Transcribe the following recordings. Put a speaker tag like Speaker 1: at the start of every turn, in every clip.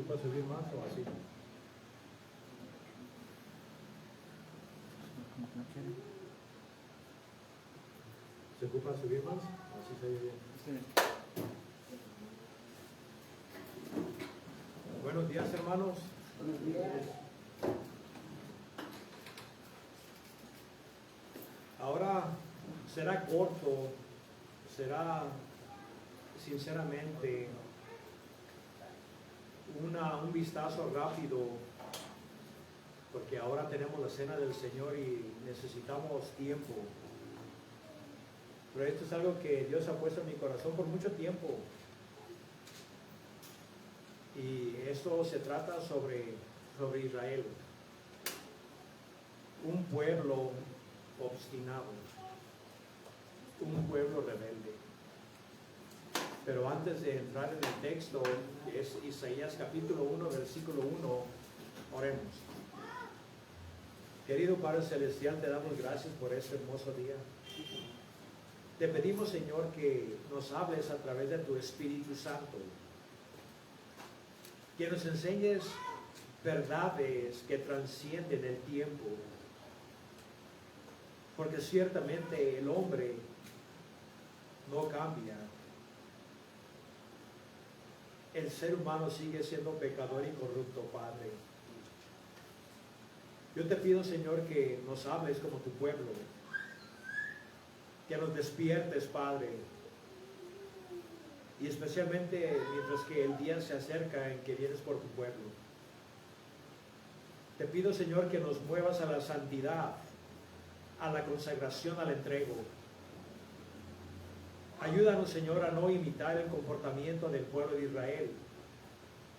Speaker 1: ocupa subir más o así? ¿Se ocupa subir más? Así se oye bien.
Speaker 2: Sí.
Speaker 1: Buenos días, hermanos.
Speaker 2: Buenos días.
Speaker 1: Ahora será corto, será sinceramente un vistazo rápido, porque ahora tenemos la cena del Señor y necesitamos tiempo. Pero esto es algo que Dios ha puesto en mi corazón por mucho tiempo. Y esto se trata sobre Israel. Un pueblo obstinado. Un pueblo rebelde. Pero antes de entrar en el texto, que es Isaías capítulo 1, versículo 1, oremos. Querido Padre Celestial, te damos gracias por este hermoso día. Te pedimos, Señor, que nos hables a través de tu Espíritu Santo. Que nos enseñes verdades que trascienden el tiempo. Porque ciertamente el hombre no cambia. El ser humano sigue siendo pecador y corrupto, Padre. Yo te pido, Señor, que nos hables como tu pueblo. Que nos despiertes, Padre. Y especialmente mientras que el día se acerca en que vienes por tu pueblo. Te pido, Señor, que nos muevas a la santidad, a la consagración, al entrego. Ayúdanos, Señor, a no imitar el comportamiento del pueblo de Israel,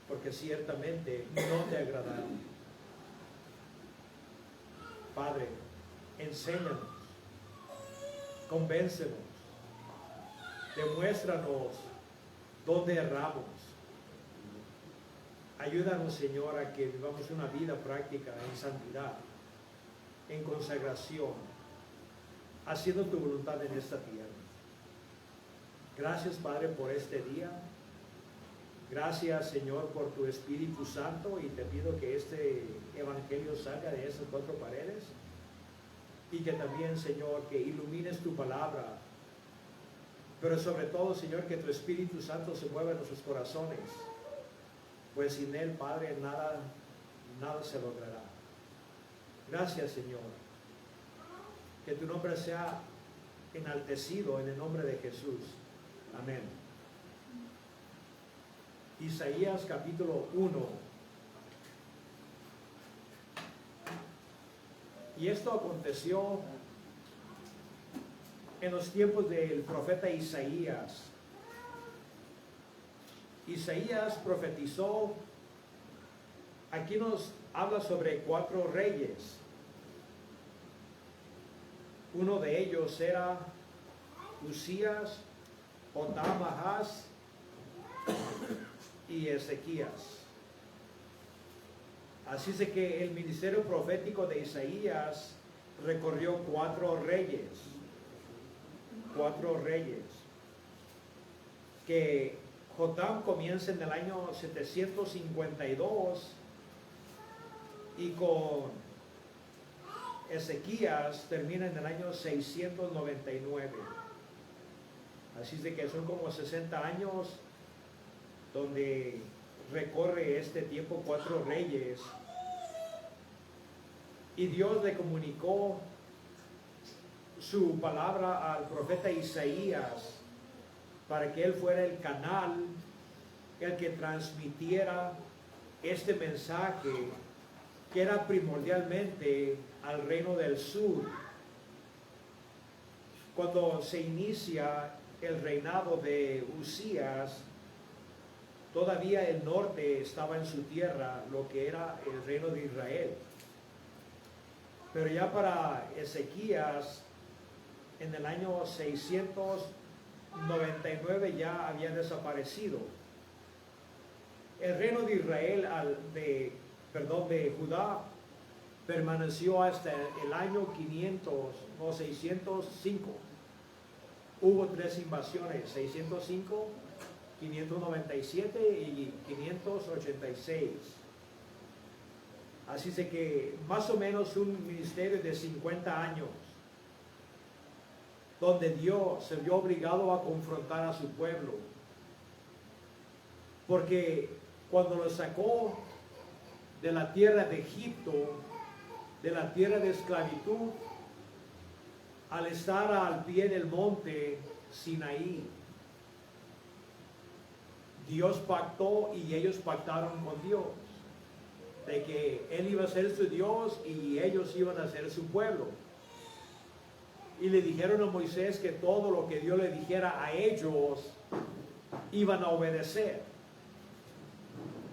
Speaker 1: porque ciertamente no te agradaron. Padre, enséñanos, convéncenos, demuéstranos dónde erramos. Ayúdanos, Señor, a que vivamos una vida práctica en santidad, en consagración, haciendo tu voluntad en esta tierra. Gracias, Padre, por este día. Gracias, Señor, por tu Espíritu Santo, y te pido que este evangelio salga de esas cuatro paredes y que también, Señor, que ilumines tu palabra, pero sobre todo, Señor, que tu Espíritu Santo se mueva en nuestros corazones, pues sin él, Padre, nada se logrará. Gracias, Señor. Que tu nombre sea enaltecido en el nombre de Jesús. Amén. Isaías capítulo 1. Y esto aconteció en los tiempos del profeta Isaías. Isaías profetizó, aquí nos habla sobre 4 reyes. Uno de ellos era Usías, Jotam, Ahaz y Ezequías. Así es de que el ministerio profético de Isaías recorrió 4 reyes. 4 reyes. Que Jotam comienza en el año 752 y con Ezequías termina en el año 699. Así es de que son como 60 años donde recorre este tiempo 4 reyes. Y Dios le comunicó su palabra al profeta Isaías para que él fuera el canal, el que transmitiera este mensaje que era primordialmente al reino del sur. Cuando se inicia el reinado de Usías, todavía el norte estaba en su tierra, lo que era el reino de Israel. Pero ya para Ezequías, en el año 699 ya había desaparecido. El reino de Israel, de Judá, permaneció hasta el año 605. Hubo 3 invasiones, 605, 597 y 586. Así es que más o menos un ministerio de 50 años, donde Dios se vio obligado a confrontar a su pueblo. Porque cuando lo sacó de la tierra de Egipto, de la tierra de esclavitud, al estar al pie del monte Sinaí, Dios pactó y ellos pactaron con Dios, de que Él iba a ser su Dios y ellos iban a ser su pueblo. Y le dijeron a Moisés que todo lo que Dios le dijera a ellos iban a obedecer.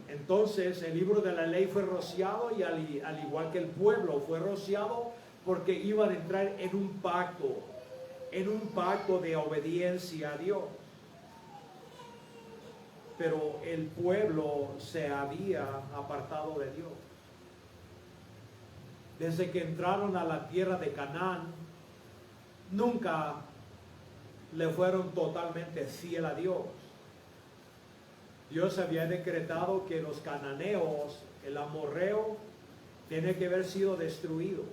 Speaker 1: Entonces el libro de la ley fue rociado y al igual que el pueblo fue rociado, porque iban a entrar en un pacto de obediencia a Dios. Pero el pueblo se había apartado de Dios. Desde que entraron a la tierra de Canaán, nunca le fueron totalmente fiel a Dios. Dios había decretado que los cananeos, el amorreo, tiene que haber sido destruido.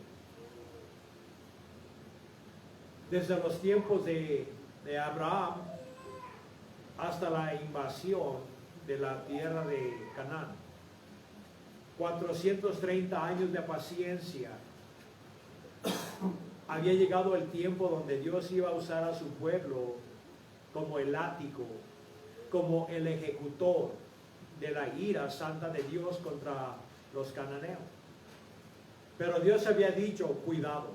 Speaker 1: Desde los tiempos de Abraham hasta la invasión de la tierra de Canaán. 430 años de paciencia. Había llegado el tiempo donde Dios iba a usar a su pueblo como el látigo, como el ejecutor de la ira santa de Dios contra los cananeos. Pero Dios había dicho, cuidado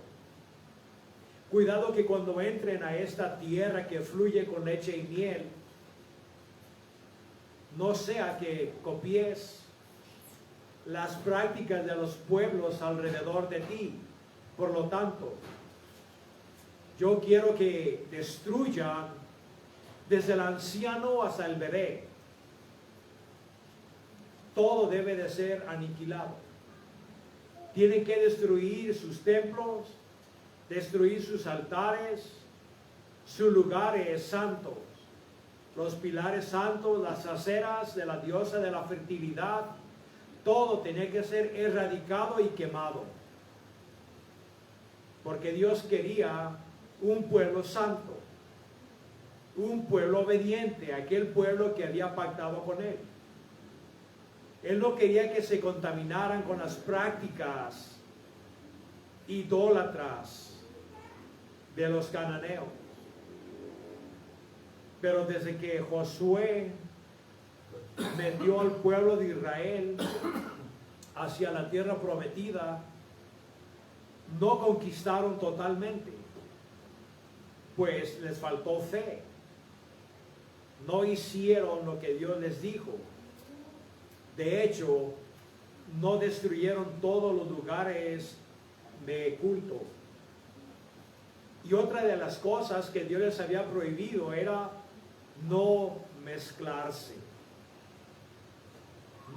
Speaker 1: que cuando entren a esta tierra que fluye con leche y miel, no sea que copies las prácticas de los pueblos alrededor de ti. Por lo tanto, yo quiero que destruyan desde el anciano hasta el bebé. Todo debe de ser aniquilado. Tienen que destruir sus templos, destruir sus altares, sus lugares santos, los pilares santos, las aceras de la diosa de la fertilidad. Todo tenía que ser erradicado y quemado. Porque Dios quería un pueblo santo, un pueblo obediente, aquel pueblo que había pactado con Él. Él no quería que se contaminaran con las prácticas idólatras de los cananeos. Pero desde que Josué metió al pueblo de Israel hacia la tierra prometida, no conquistaron totalmente, pues les faltó fe. No hicieron lo que Dios les dijo. De hecho, no destruyeron todos los lugares de culto. Y otra de las cosas que Dios les había prohibido era no mezclarse.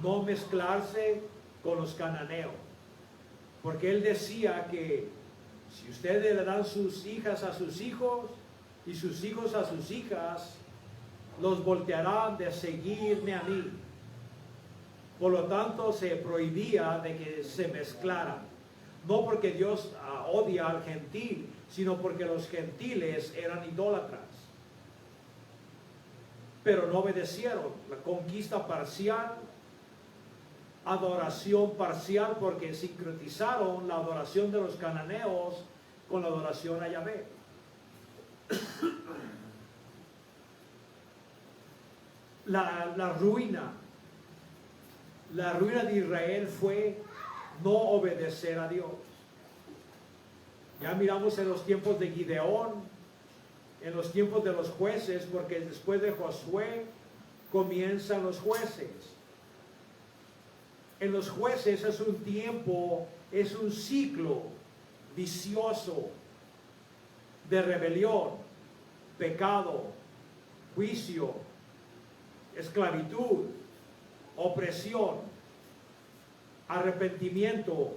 Speaker 1: No mezclarse con los cananeos. Porque Él decía que si ustedes le dan sus hijas a sus hijos y sus hijos a sus hijas, los voltearán de seguirme a mí. Por lo tanto, se prohibía de que se mezclaran. No porque Dios odia al gentil, sino porque los gentiles eran idólatras. Pero no obedecieron. La conquista parcial, adoración parcial, porque sincretizaron la adoración de los cananeos con la adoración a Yahvé. La ruina de Israel fue no obedecer a Dios. Ya miramos en los tiempos de Gideón, en los tiempos de los jueces, porque después de Josué comienzan los jueces. En los jueces es un tiempo, es un ciclo vicioso de rebelión, pecado, juicio, esclavitud, opresión, arrepentimiento,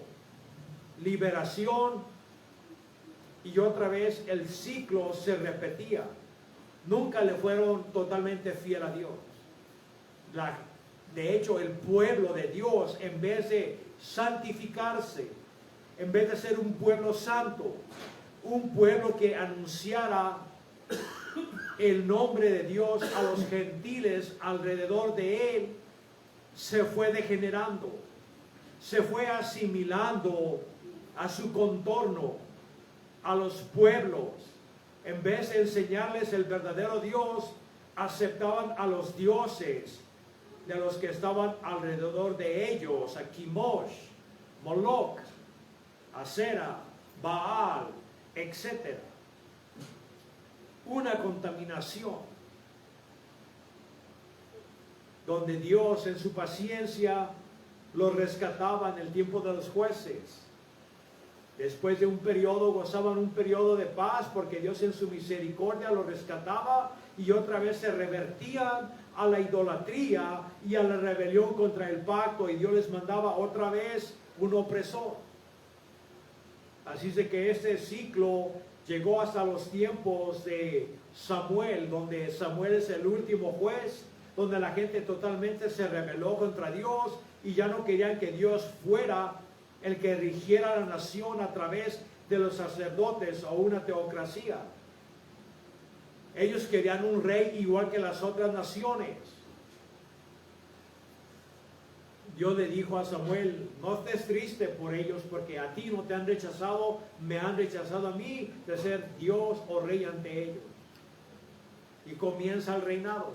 Speaker 1: liberación, y otra vez el ciclo se repetía. Nunca le fueron totalmente fiel a Dios. De hecho, el pueblo de Dios, en vez de santificarse, en vez de ser un pueblo santo, un pueblo que anunciara el nombre de Dios a los gentiles alrededor de él, se fue degenerando, se fue asimilando a su contorno, a los pueblos. En vez de enseñarles el verdadero Dios, aceptaban a los dioses de los que estaban alrededor de ellos, a Chemosh, Moloch, Asera, Baal, etc. Una contaminación donde Dios en su paciencia los rescataba en el tiempo de los jueces. Después de un periodo, gozaban un periodo de paz porque Dios en su misericordia los rescataba, y otra vez se revertían a la idolatría y a la rebelión contra el pacto, y Dios les mandaba otra vez un opresor. Así es de que este ciclo llegó hasta los tiempos de Samuel, donde Samuel es el último juez, donde la gente totalmente se rebeló contra Dios y ya no querían que Dios fuera el que rigiera la nación a través de los sacerdotes o una teocracia. Ellos querían un rey igual que las otras naciones. Dios le dijo a Samuel: no estés triste por ellos, porque a ti no te han rechazado, me han rechazado a mí de ser Dios o rey ante ellos. Y comienza el reinado.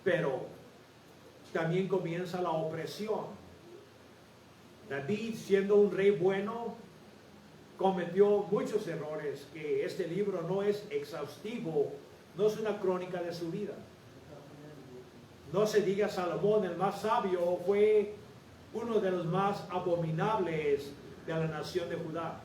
Speaker 1: Pero también comienza la opresión. David, siendo un rey bueno, cometió muchos errores, que este libro no es exhaustivo, no es una crónica de su vida. No se diga Salomón, el más sabio, fue uno de los más abominables de la nación de Judá,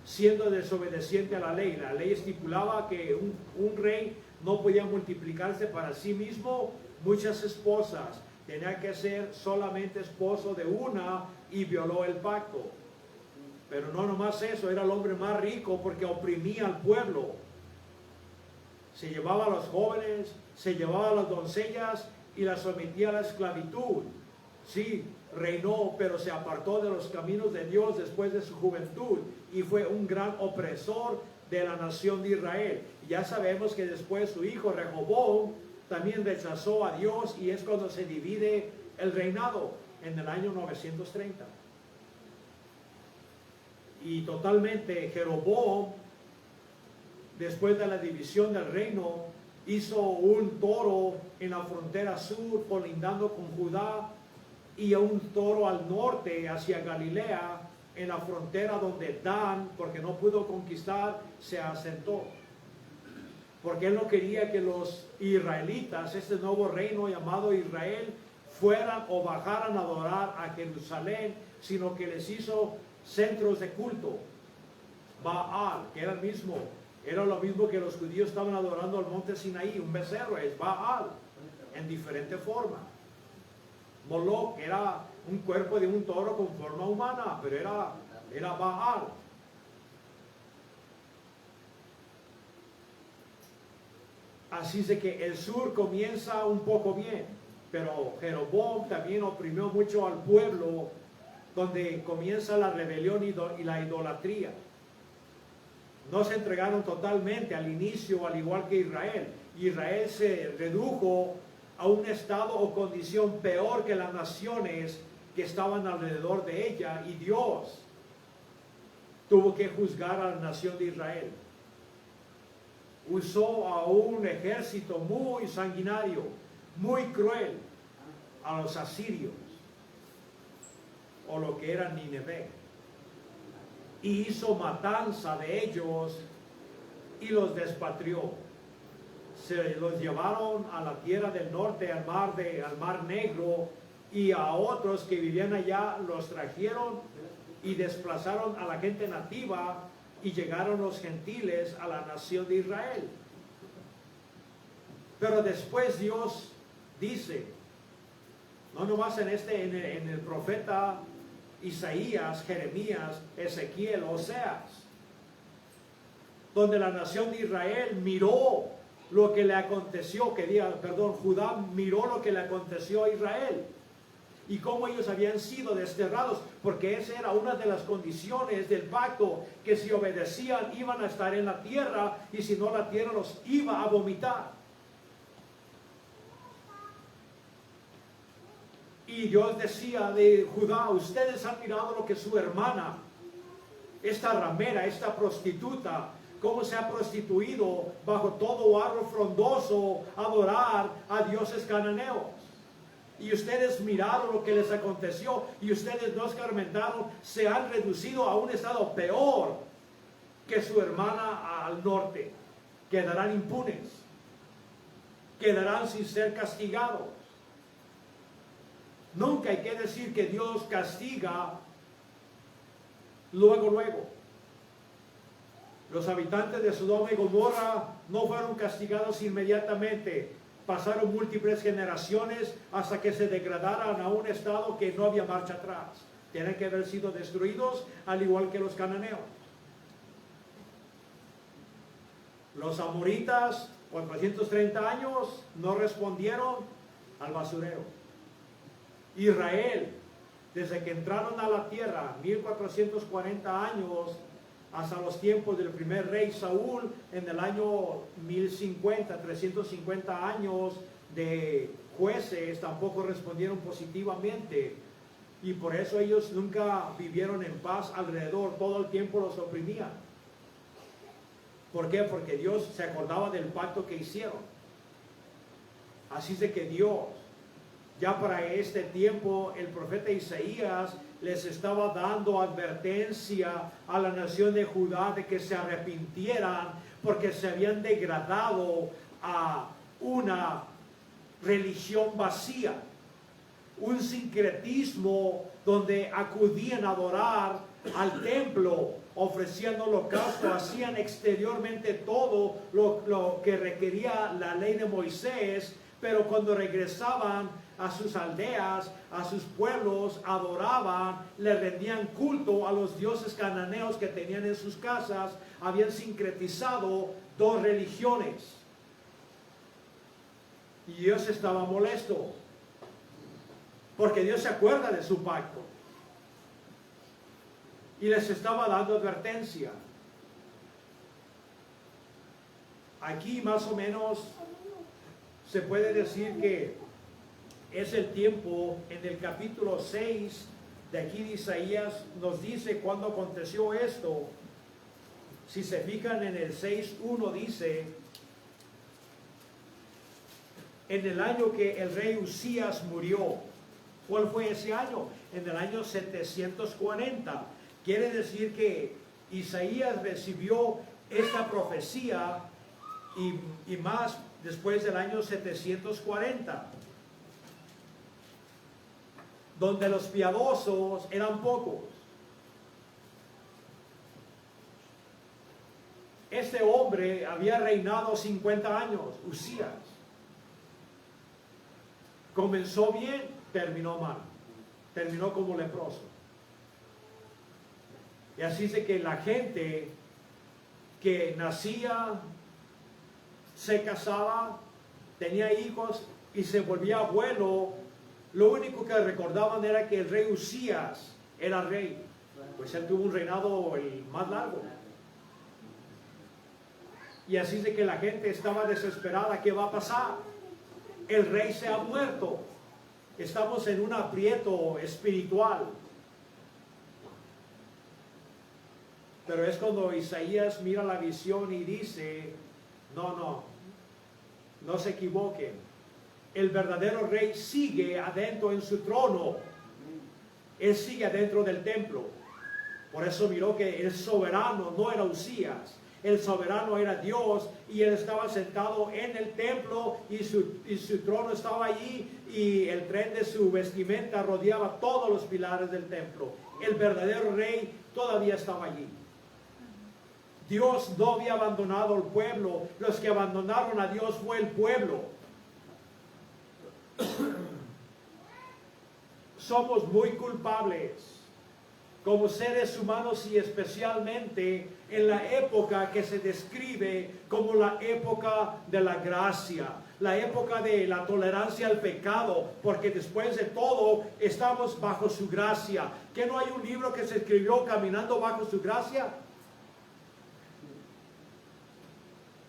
Speaker 1: siendo desobediente a la ley. La ley estipulaba que un rey no podía multiplicarse para sí mismo muchas esposas, tenía que ser solamente esposo de una, y violó el pacto. Pero no nomás eso, era el hombre más rico porque oprimía al pueblo. Se llevaba a los jóvenes, se llevaba a las doncellas y las sometía a la esclavitud. Sí, reinó, pero se apartó de los caminos de Dios después de su juventud y fue un gran opresor de la nación de Israel. Y ya sabemos que después su hijo Rehoboam también rechazó a Dios, y es cuando se divide el reinado en el año 930. Y totalmente Jeroboam, después de la división del reino, hizo un toro en la frontera sur colindando con Judá, y un toro al norte hacia Galilea, en la frontera donde Dan, porque no pudo conquistar, se asentó. Porque él no quería que los israelitas, este nuevo reino llamado Israel, fueran o bajaran a adorar a Jerusalén, sino que les hizo centros de culto. Baal, que era lo mismo que los judíos estaban adorando al monte Sinaí, un becerro, es Baal, en diferente forma. Moloch era un cuerpo de un toro con forma humana, pero era Baal. Así es de que el sur comienza un poco bien, pero Jeroboam también oprimió mucho al pueblo, donde comienza la rebelión y la idolatría. No se entregaron totalmente al inicio, al igual que Israel. Israel se redujo a un estado o condición peor que las naciones que estaban alrededor de ella, y Dios tuvo que juzgar a la nación de Israel. Usó a un ejército muy sanguinario, muy cruel, a los asirios, o lo que era Nínive, y hizo matanza de ellos y los despatrió. Se los llevaron a la tierra del norte, al mar Negro, y a otros que vivían allá los trajeron y desplazaron a la gente nativa, y llegaron los gentiles a la nación de Israel. Pero después Dios dice, no nomás en el profeta Isaías, Jeremías, Ezequiel, Oseas, donde la nación de Israel miró lo que le aconteció, Judá miró lo que le aconteció a Israel y cómo ellos habían sido desterrados, porque esa era una de las condiciones del pacto, que si obedecían iban a estar en la tierra, y si no, la tierra los iba a vomitar. Y Dios decía de Judá: ustedes han mirado lo que su hermana, esta ramera, esta prostituta, cómo se ha prostituido bajo todo árbol frondoso a adorar a dioses cananeos. Y ustedes miraron lo que les aconteció, y ustedes no escarmentaron, se han reducido a un estado peor que su hermana al norte. Quedarán impunes, quedarán sin ser castigados. Nunca hay que decir que Dios castiga luego. Los habitantes de Sodoma y Gomorra no fueron castigados inmediatamente. Pasaron múltiples generaciones hasta que se degradaran a un estado que no había marcha atrás. Tienen que haber sido destruidos, al igual que los cananeos. Los amoritas, 430 años, no respondieron al basurero. Israel, desde que entraron a la tierra, 1440 años, hasta los tiempos del primer rey Saúl, en el año 1050, 350 años de jueces, tampoco respondieron positivamente. Y por eso ellos nunca vivieron en paz alrededor, todo el tiempo los oprimían. ¿Por qué? Porque Dios se acordaba del pacto que hicieron. Así es de que Dios, ya para este tiempo, el profeta Isaías les estaba dando advertencia a la nación de Judá de que se arrepintieran, porque se habían degradado a una religión vacía, un sincretismo donde acudían a adorar al templo, ofrecían holocausto, hacían exteriormente todo lo que requería la ley de Moisés, pero cuando regresaban a sus aldeas, a sus pueblos, adoraban, le rendían culto a los dioses cananeos que tenían en sus casas. Habían sincretizado dos religiones. Y Dios estaba molesto, porque Dios se acuerda de su pacto. Y les estaba dando advertencia. Aquí más o menos se puede decir que es el tiempo, en el capítulo 6 de aquí de Isaías, nos dice cuándo aconteció esto. Si se fijan en el 6:1 dice: en el año que el rey Usías murió. ¿Cuál fue ese año? En el año 740. Quiere decir que Isaías recibió esta profecía y más después del año 740. Donde los piadosos eran pocos. Este hombre había reinado 50 años, Usías. Comenzó bien, terminó mal. Terminó como leproso. Y así es de que la gente que nacía, se casaba, tenía hijos y se volvía abuelo, lo único que recordaban era que el rey Usías era rey. Pues él tuvo un reinado el más largo. Y así es de que la gente estaba desesperada. ¿Qué va a pasar? El rey se ha muerto. Estamos en un aprieto espiritual. Pero es cuando Isaías mira la visión y dice: no se equivoquen. El verdadero rey sigue adentro en su trono. Él sigue adentro del templo. Por eso miró que el soberano no era Usías. El soberano era Dios, y él estaba sentado en el templo, y su trono estaba allí, y el tren de su vestimenta rodeaba todos los pilares del templo. El verdadero rey todavía estaba allí. Dios no había abandonado al pueblo. Los que abandonaron a Dios fue el pueblo. Somos muy culpables como seres humanos y especialmente en la época que se describe como la época de la gracia, la época de la tolerancia al pecado, porque después de todo estamos bajo su gracia. ¿Que no hay un libro que se escribió caminando bajo su gracia?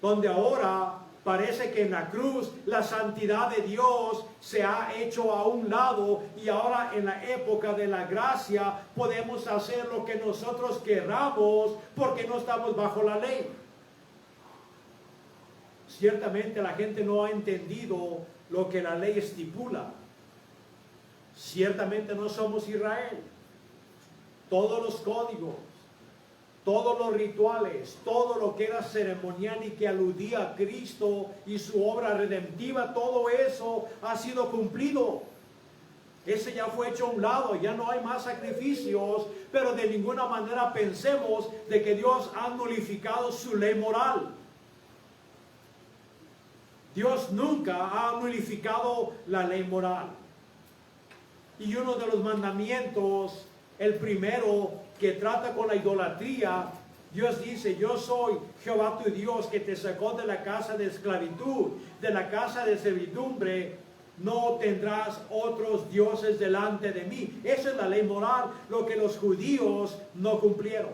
Speaker 1: Donde ahora parece que en la cruz la santidad de Dios se ha hecho a un lado y ahora en la época de la gracia podemos hacer lo que nosotros queramos porque no estamos bajo la ley. Ciertamente la gente no ha entendido lo que la ley estipula. Ciertamente no somos Israel. Todos los códigos, todos los rituales, todo lo que era ceremonial y que aludía a Cristo y su obra redentiva, todo eso ha sido cumplido. Ese ya fue hecho a un lado, ya no hay más sacrificios, pero de ninguna manera pensemos de que Dios ha nulificado su ley moral. Dios nunca ha nulificado la ley moral. Y uno de los mandamientos, el primero que trata con la idolatría, Dios dice: yo soy Jehová tu Dios que te sacó de la casa de esclavitud, de la casa de servidumbre. No tendrás otros dioses delante de mí. Esa es la ley moral, lo que los judíos no cumplieron.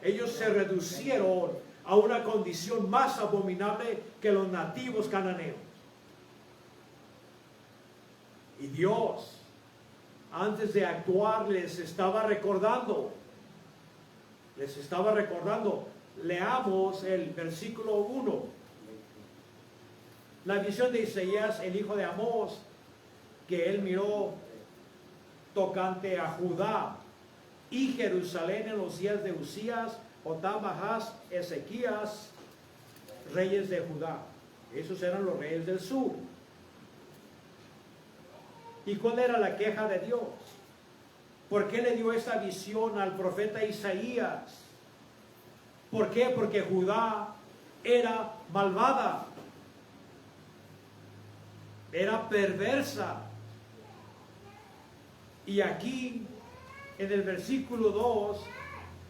Speaker 1: Ellos se reducieron a una condición más abominable que los nativos cananeos. Y Dios, antes de actuar, les estaba recordando. Leamos el versículo 1. La visión de Isaías, el hijo de Amós, que él miró tocante a Judá y Jerusalén en los días de Usías, Jotam, Ahaz, Ezequías, reyes de Judá. Esos eran los reyes del sur. ¿Y cuál era la queja de Dios? ¿Por qué le dio esta visión al profeta Isaías? ¿Por qué? Porque Judá era malvada, era perversa. Y aquí, en el versículo 2,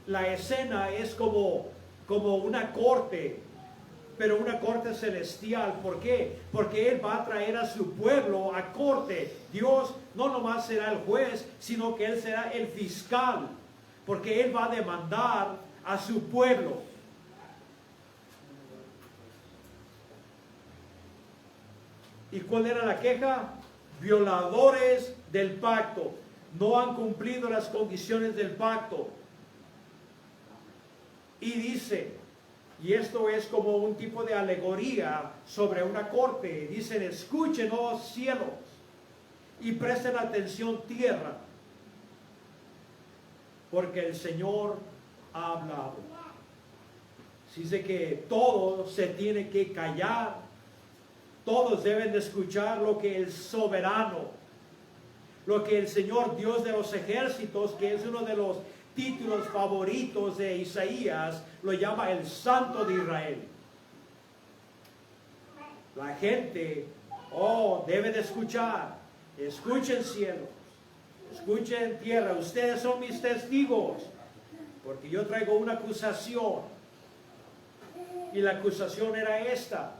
Speaker 1: la escena es como una corte, pero una corte celestial. ¿Por qué? Porque Él va a traer a su pueblo a corte. Dios no nomás será el juez, sino que Él será el fiscal, porque Él va a demandar a su pueblo. ¿Y cuál era la queja? Violadores del pacto. No han cumplido las condiciones del pacto. Y dice, y esto es como un tipo de alegoría sobre una corte. Dicen: escuchen, oh cielos, y presten atención, tierra, porque el Señor ha hablado. Dice que todo se tiene que callar. Todos deben de escuchar lo que el soberano, lo que el Señor Dios de los ejércitos, que es uno de los títulos favoritos de Isaías, lo llama el Santo de Israel. La gente, debe de escuchar. Escuchen cielos, escuchen tierra, ustedes son mis testigos, porque yo traigo una acusación. Y la acusación era esta: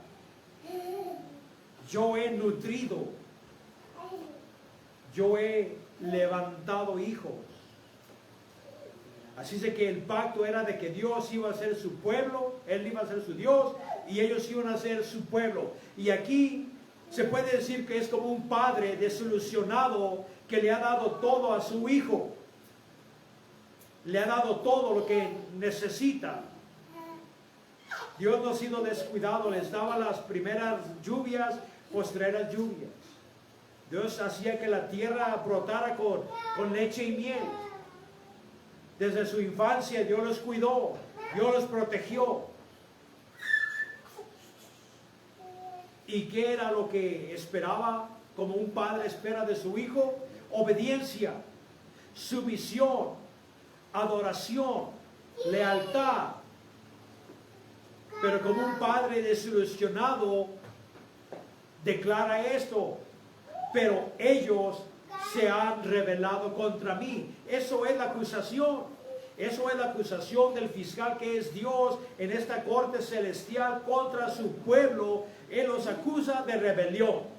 Speaker 1: yo he nutrido, yo he levantado hijos. Así es que el pacto era de que Dios iba a ser su pueblo, Él iba a ser su Dios y ellos iban a ser su pueblo. Y aquí se puede decir que es como un padre desilusionado que le ha dado todo a su hijo. Le ha dado todo lo que necesita. Dios no ha sido descuidado, les daba las primeras lluvias, postreras lluvias. Dios hacía que la tierra brotara con leche y miel. Desde su infancia Dios los cuidó, Dios los protegió. ¿Y qué era lo que esperaba, como un padre espera de su hijo? Obediencia, sumisión, adoración, lealtad. Pero como un padre desilusionado declara esto: pero ellos se han rebelado contra mí. Eso es la acusación. Eso es la acusación del fiscal que es Dios en esta corte celestial contra su pueblo. Él los acusa de rebelión.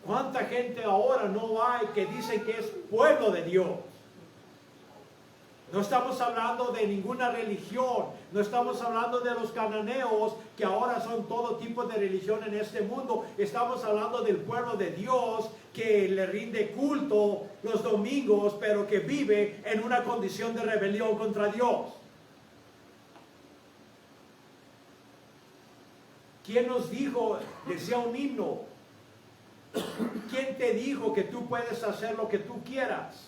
Speaker 1: ¿Cuánta gente ahora no hay que dicen que es pueblo de Dios? No estamos hablando de ninguna religión, no estamos hablando de los cananeos, que ahora son todo tipo de religión en este mundo. Estamos hablando del pueblo de Dios que le rinde culto los domingos, pero que vive en una condición de rebelión contra Dios. ¿Quién nos dijo? Decía un himno. ¿Quién te dijo que tú puedes hacer lo que tú quieras?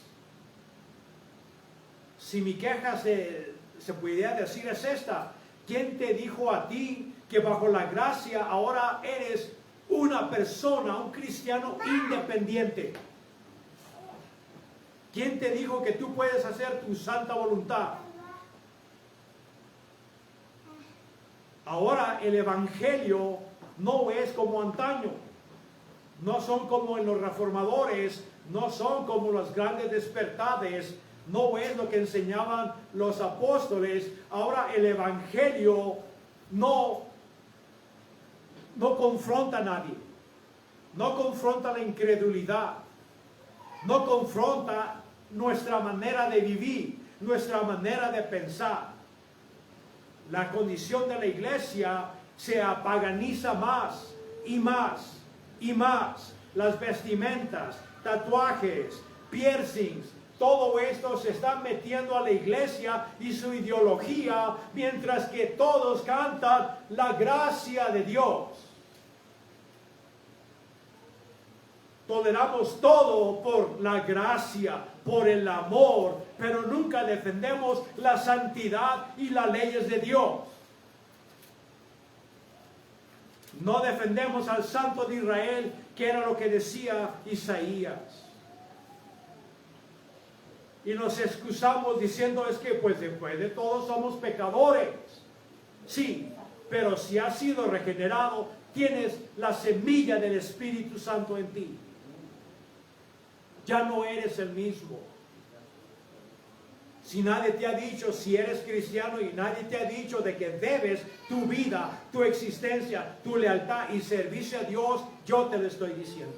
Speaker 1: Si mi queja se pudiera decir es esta: ¿quién te dijo a ti que bajo la gracia ahora eres una persona, un cristiano independiente? ¿Quién te dijo que tú puedes hacer tu santa voluntad? Ahora el evangelio no es como antaño. No son como en los reformadores, no son como las grandes despertades. No es lo que enseñaban los apóstoles. Ahora el evangelio no confronta a nadie. No confronta la incredulidad. No confronta nuestra manera de vivir, nuestra manera de pensar. La condición de la iglesia se apaganiza más y más y más. Las vestimentas, tatuajes, piercings, todo esto se está metiendo a la iglesia y su ideología, mientras que todos cantan la gracia de Dios. Toleramos todo por la gracia, por el amor, pero nunca defendemos la santidad y las leyes de Dios. No defendemos al Santo de Israel, que era lo que decía Isaías. Y nos excusamos diciendo es que pues después de todo somos pecadores. Sí, pero si has sido regenerado, tienes la semilla del Espíritu Santo en ti. Ya no eres el mismo. Si nadie te ha dicho si eres cristiano y nadie te ha dicho de que debes tu vida, tu existencia, tu lealtad y servicio a Dios, yo te lo estoy diciendo.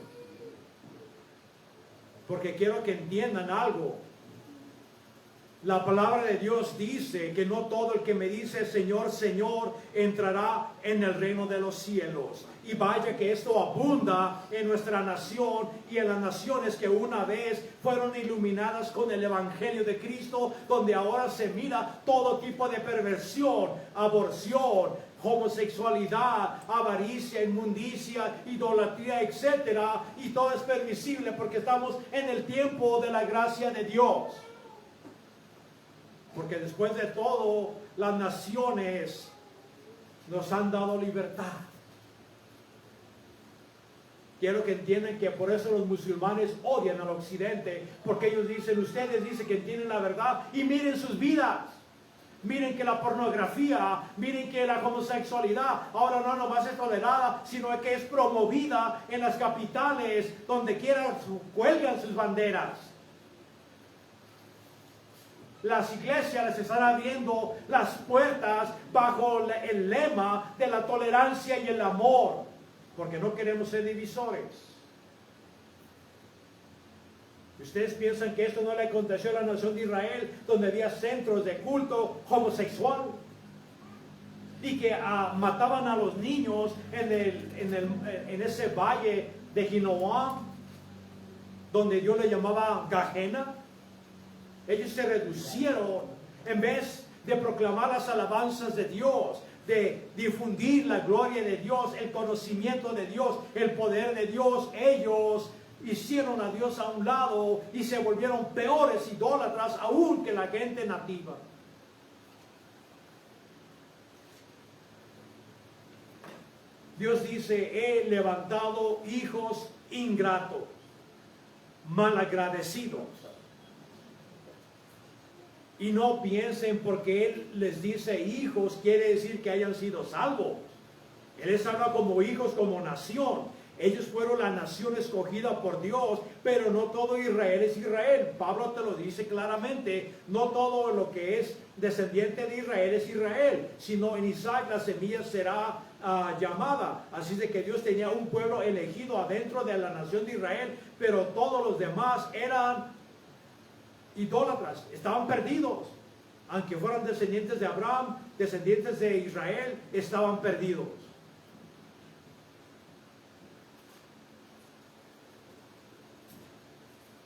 Speaker 1: Porque quiero que entiendan algo. La palabra de Dios dice que no todo el que me dice Señor, Señor, entrará en el reino de los cielos. Y vaya que esto abunda en nuestra nación y en las naciones que una vez fueron iluminadas con el Evangelio de Cristo, donde ahora se mira todo tipo de perversión, aborción, homosexualidad, avaricia, inmundicia, idolatría, etcétera, y todo es permisible porque estamos en el tiempo de la gracia de Dios. Porque después de todo, las naciones nos han dado libertad. Quiero que entiendan que por eso los musulmanes odian al occidente, porque ellos dicen, ustedes dicen que tienen la verdad y miren sus vidas. Miren que la pornografía, miren que la homosexualidad ahora no nomás es tolerada, sino que es promovida en las capitales, donde quiera cuelgan sus banderas. Las iglesias les están abriendo las puertas bajo el lema de la tolerancia y el amor, porque no queremos ser divisores. ¿Ustedes piensan que esto no le aconteció a la nación de Israel, donde había centros de culto homosexual? Y que mataban a los niños en ese valle de Ginoam, donde Dios le llamaba Gehenna. Ellos se reducieron, en vez de proclamar las alabanzas de Dios, de difundir la gloria de Dios, el conocimiento de Dios, el poder de Dios, ellos hicieron a Dios a un lado y se volvieron peores idólatras aún que la gente nativa. Dios dice, he levantado hijos ingratos, malagradecidos. Y no piensen porque Él les dice hijos, quiere decir que hayan sido salvos. Él les habla como hijos, como nación. Ellos fueron la nación escogida por Dios, pero no todo Israel es Israel. Pablo te lo dice claramente, no todo lo que es descendiente de Israel es Israel, sino en Isaac la semilla será llamada. Así de que Dios tenía un pueblo elegido adentro de la nación de Israel, pero todos los demás eran idólatras, estaban perdidos. Aunque fueran descendientes de Abraham, descendientes de Israel, estaban perdidos.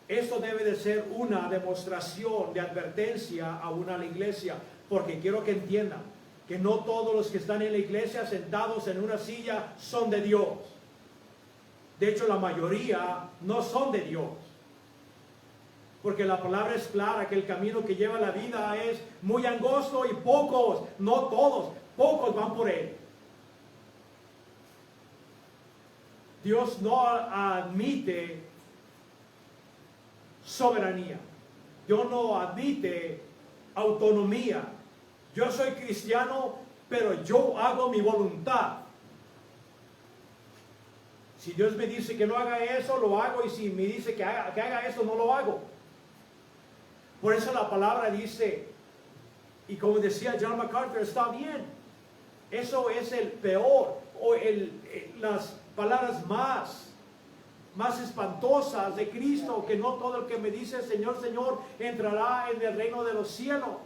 Speaker 1: Esto debe de ser una demostración de advertencia aún a la iglesia, porque quiero que entiendan que no todos los que están en la iglesia sentados en una silla son de Dios. De hecho, la mayoría no son de Dios. Porque la palabra es clara, que el camino que lleva la vida es muy angosto y pocos, no todos, pocos van por él. Dios no admite soberanía. Dios no admite autonomía. Yo soy cristiano, pero yo hago mi voluntad. Si Dios me dice que no haga eso, lo hago. Y si me dice que haga eso, no lo hago. Por eso la palabra dice, y como decía John MacArthur, está bien. Eso es el peor, o las palabras más espantosas de Cristo, que no todo el que me dice Señor, Señor, entrará en el reino de los cielos,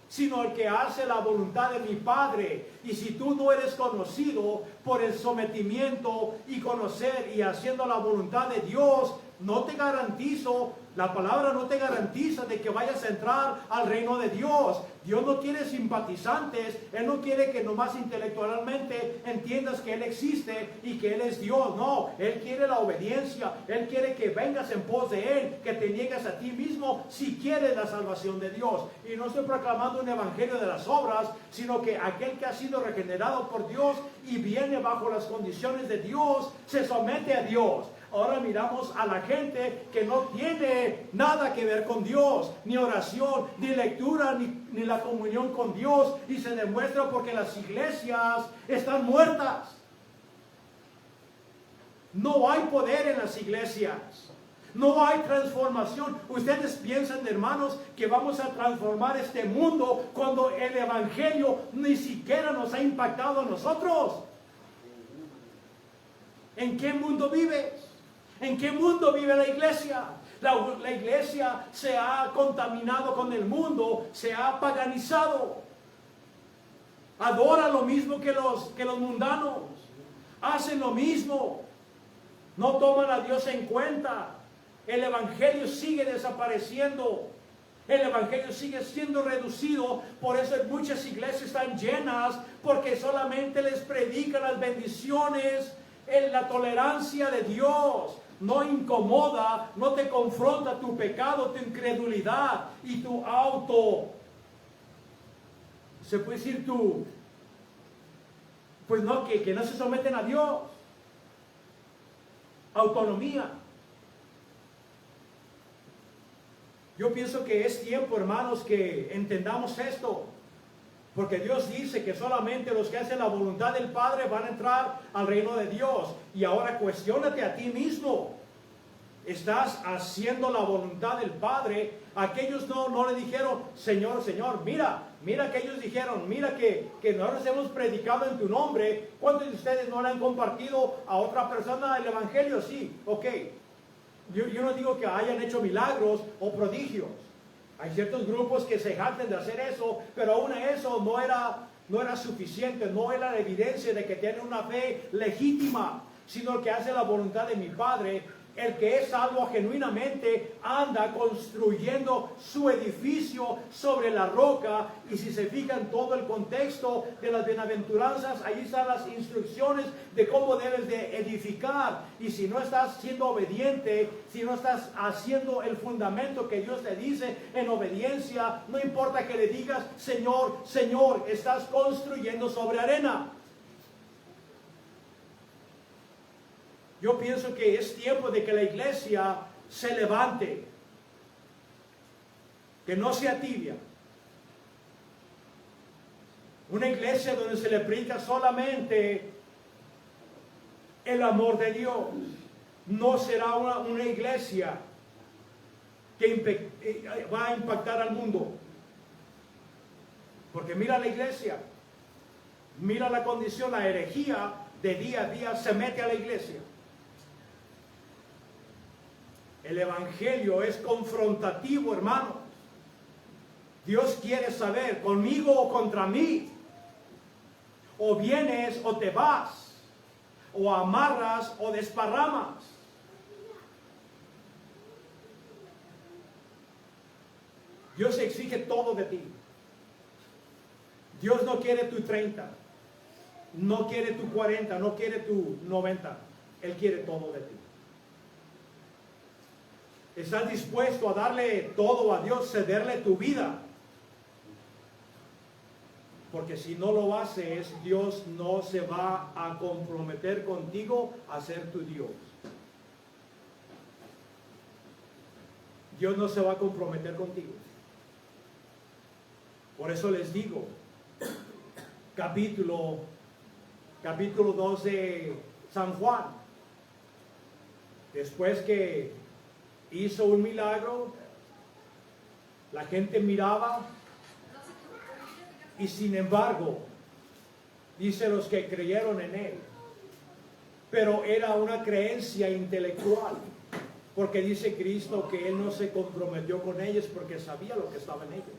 Speaker 1: sino el que hace la voluntad de mi Padre. Y si tú no eres conocido por el sometimiento y conocer y haciendo la voluntad de Dios, no te garantizo, la palabra no te garantiza de que vayas a entrar al reino de Dios. Dios no quiere simpatizantes. Él no quiere que nomás intelectualmente entiendas que Él existe y que Él es Dios. No, Él quiere la obediencia. Él quiere que vengas en pos de Él, que te niegues a ti mismo si quieres la salvación de Dios. Y no estoy proclamando un evangelio de las obras, sino que aquel que ha sido regenerado por Dios y viene bajo las condiciones de Dios, se somete a Dios. Ahora miramos a la gente que no tiene nada que ver con Dios, ni oración, ni lectura, ni la comunión con Dios, y se demuestra porque las iglesias están muertas. No hay poder en las iglesias. No hay transformación. Ustedes piensan, hermanos, que vamos a transformar este mundo cuando el evangelio ni siquiera nos ha impactado a nosotros. ¿En qué mundo vives? ¿En qué mundo vive la iglesia? La iglesia se ha contaminado con el mundo, se ha paganizado. Adora lo mismo que los mundanos. Hacen lo mismo. No toman a Dios en cuenta. El evangelio sigue desapareciendo. El evangelio sigue siendo reducido. Por eso muchas iglesias están llenas, porque solamente les predican las bendiciones, la tolerancia de Dios. No incomoda, no te confronta tu pecado, tu incredulidad y tu se puede decir pues no, que no se someten a Dios. Autonomía. Yo pienso que es tiempo, hermanos, que entendamos esto. Porque Dios dice que solamente los que hacen la voluntad del Padre van a entrar al reino de Dios. Y ahora cuestiónate a ti mismo. ¿Estás haciendo la voluntad del Padre? Aquellos no le dijeron, Señor, Señor, mira que ellos dijeron, mira que nosotros hemos predicado en tu nombre. ¿Cuántos de ustedes no le han compartido a otra persona el evangelio? Sí, ok. Yo no digo que hayan hecho milagros o prodigios. Hay ciertos grupos que se jactan de hacer eso, pero aún eso no era suficiente, no era la evidencia de que tienen una fe legítima, sino el que hace la voluntad de mi Padre. El que es salvo genuinamente anda construyendo su edificio sobre la roca. Y si se fijan todo el contexto de las bienaventuranzas, ahí están las instrucciones de cómo debes de edificar. Y si no estás siendo obediente, si no estás haciendo el fundamento que Dios te dice en obediencia, no importa que le digas, Señor, Señor, estás construyendo sobre arena. Yo pienso que es tiempo de que la iglesia se levante, que no sea tibia. Una iglesia donde se le predica solamente el amor de Dios. No será una iglesia que va a impactar al mundo. Porque mira la iglesia, mira la condición, la herejía de día a día se mete a la iglesia. El evangelio es confrontativo, hermano. Dios quiere saber, conmigo o contra mí. O vienes o te vas, o amarras o desparramas. Dios exige todo de ti. Dios no quiere tu 30, no quiere tu 40, no quiere tu 90. Él quiere todo de ti. ¿Estás dispuesto a darle todo a Dios, cederle tu vida? Porque si no lo haces, Dios no se va a comprometer contigo a ser tu Dios. Dios no se va a comprometer contigo. Por eso les digo, capítulo 2 de San Juan, después que hizo un milagro, la gente miraba y sin embargo, dice los que creyeron en él, pero era una creencia intelectual, porque dice Cristo que él no se comprometió con ellos porque sabía lo que estaba en ellos.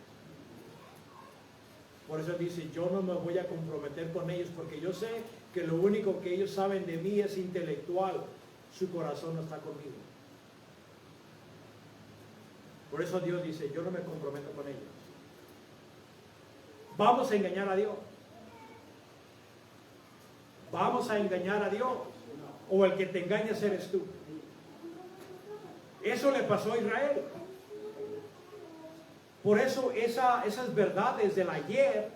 Speaker 1: Por eso dice, yo no me voy a comprometer con ellos porque yo sé que lo único que ellos saben de mí es intelectual. Su corazón no está conmigo. Por eso Dios dice, yo no me comprometo con ellos. Vamos a engañar a Dios. Vamos a engañar a Dios. O el que te engañas eres tú. Eso le pasó a Israel. Por eso esas verdades del ayer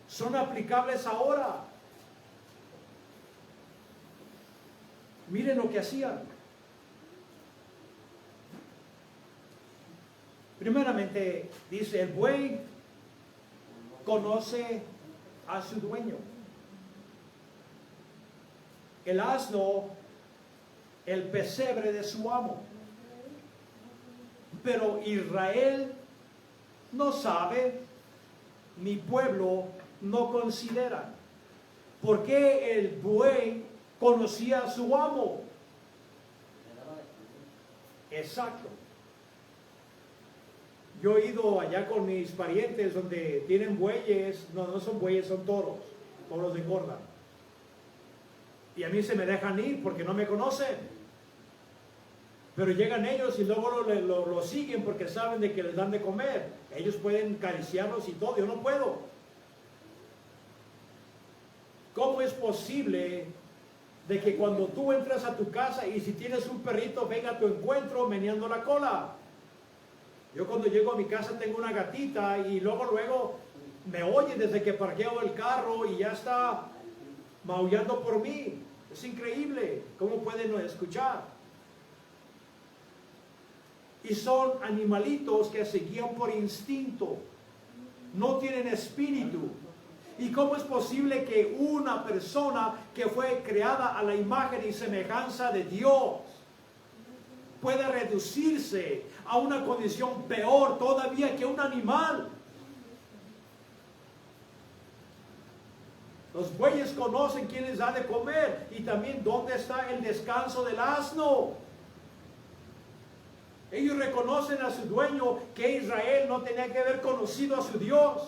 Speaker 1: son aplicables ahora. Miren lo que hacían. Primeramente dice, el buey conoce a su dueño. El asno, el pesebre de su amo. Pero Israel no sabe, mi pueblo no considera. ¿Por qué el buey conocía a su amo? Exacto. Yo he ido allá con mis parientes donde tienen bueyes, no son bueyes, son toros engordan. Y a mí se me dejan ir porque no me conocen. Pero llegan ellos y luego lo siguen porque saben de que les dan de comer. Ellos pueden acariciarlos y todo, yo no puedo. ¿Cómo es posible de que cuando tú entras a tu casa y si tienes un perrito venga a tu encuentro meneando la cola? Yo cuando llego a mi casa tengo una gatita y luego me oye desde que parqueo el carro y ya está maullando por mí. Es increíble cómo pueden escuchar. Y son animalitos que se guían por instinto. No tienen espíritu. ¿Y cómo es posible que una persona que fue creada a la imagen y semejanza de Dios pueda reducirse a una condición peor todavía que un animal? Los bueyes conocen quién les da de comer y también dónde está el descanso del asno. Ellos reconocen a su dueño, que Israel no tenía que haber conocido a su Dios.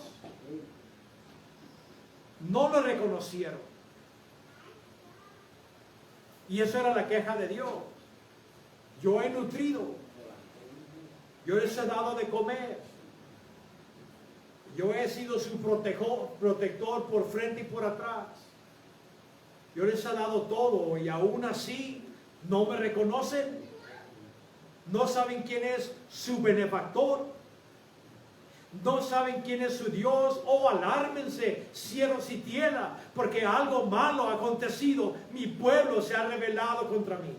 Speaker 1: No lo reconocieron. Y eso era la queja de Dios. Yo he nutrido. Yo les he dado de comer. Yo he sido su protector por frente y por atrás. Yo les he dado todo y aún así no me reconocen. No saben quién es su benefactor. No saben quién es su Dios. Oh, alármense, cielos y tierra, porque algo malo ha acontecido. Mi pueblo se ha rebelado contra mí.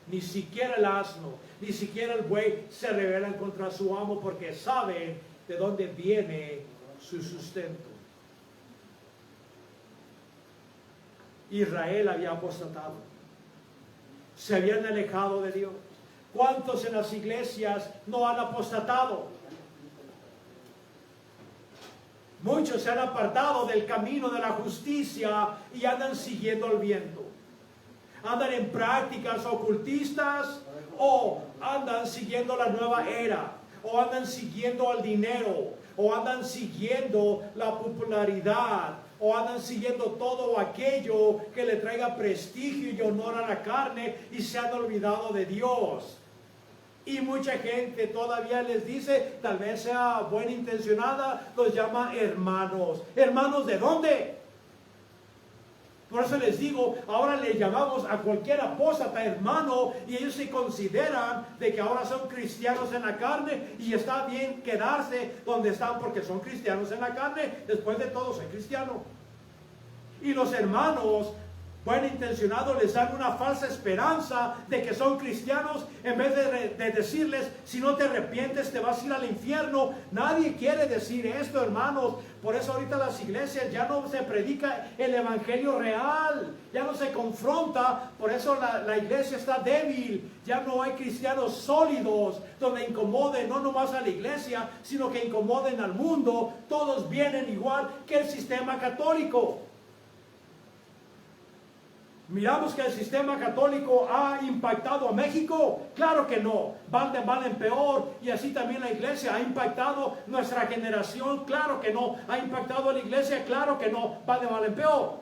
Speaker 1: Ni siquiera el asno, ni siquiera el buey se rebelan contra su amo porque saben de dónde viene su sustento. Israel había apostatado. Se habían alejado de Dios. ¿Cuántos en las iglesias no han apostatado? Muchos se han apartado del camino de la justicia y andan siguiendo el viento. Andan en prácticas ocultistas o andan siguiendo la nueva era, o andan siguiendo el dinero, o andan siguiendo la popularidad, o andan siguiendo todo aquello que le traiga prestigio y honor a la carne, y se han olvidado de Dios. Y mucha gente todavía les dice, tal vez sea buena intencionada, los llama hermanos. ¿Hermanos de dónde? Por eso les digo, ahora le llamamos a cualquier apóstata hermano, y ellos se consideran de que ahora son cristianos en la carne, y está bien quedarse donde están porque son cristianos en la carne. Después de todo, soy cristiano. Y los hermanos buen intencionados les dan una falsa esperanza de que son cristianos, en vez de decirles, si no te arrepientes te vas a ir al infierno. Nadie quiere decir esto, hermanos. Por eso ahorita las iglesias ya no se predica el evangelio real, ya no se confronta. Por eso la iglesia está débil. Ya no hay cristianos sólidos donde incomoden no nomás a la iglesia, sino que incomoden al mundo. Todos vienen igual que el sistema católico. Miramos que el sistema católico ha impactado a México. Claro que no, van de mal en peor. Y así también la iglesia ha impactado nuestra generación. Claro que no, ha impactado a la iglesia. Claro que no, va de mal en peor.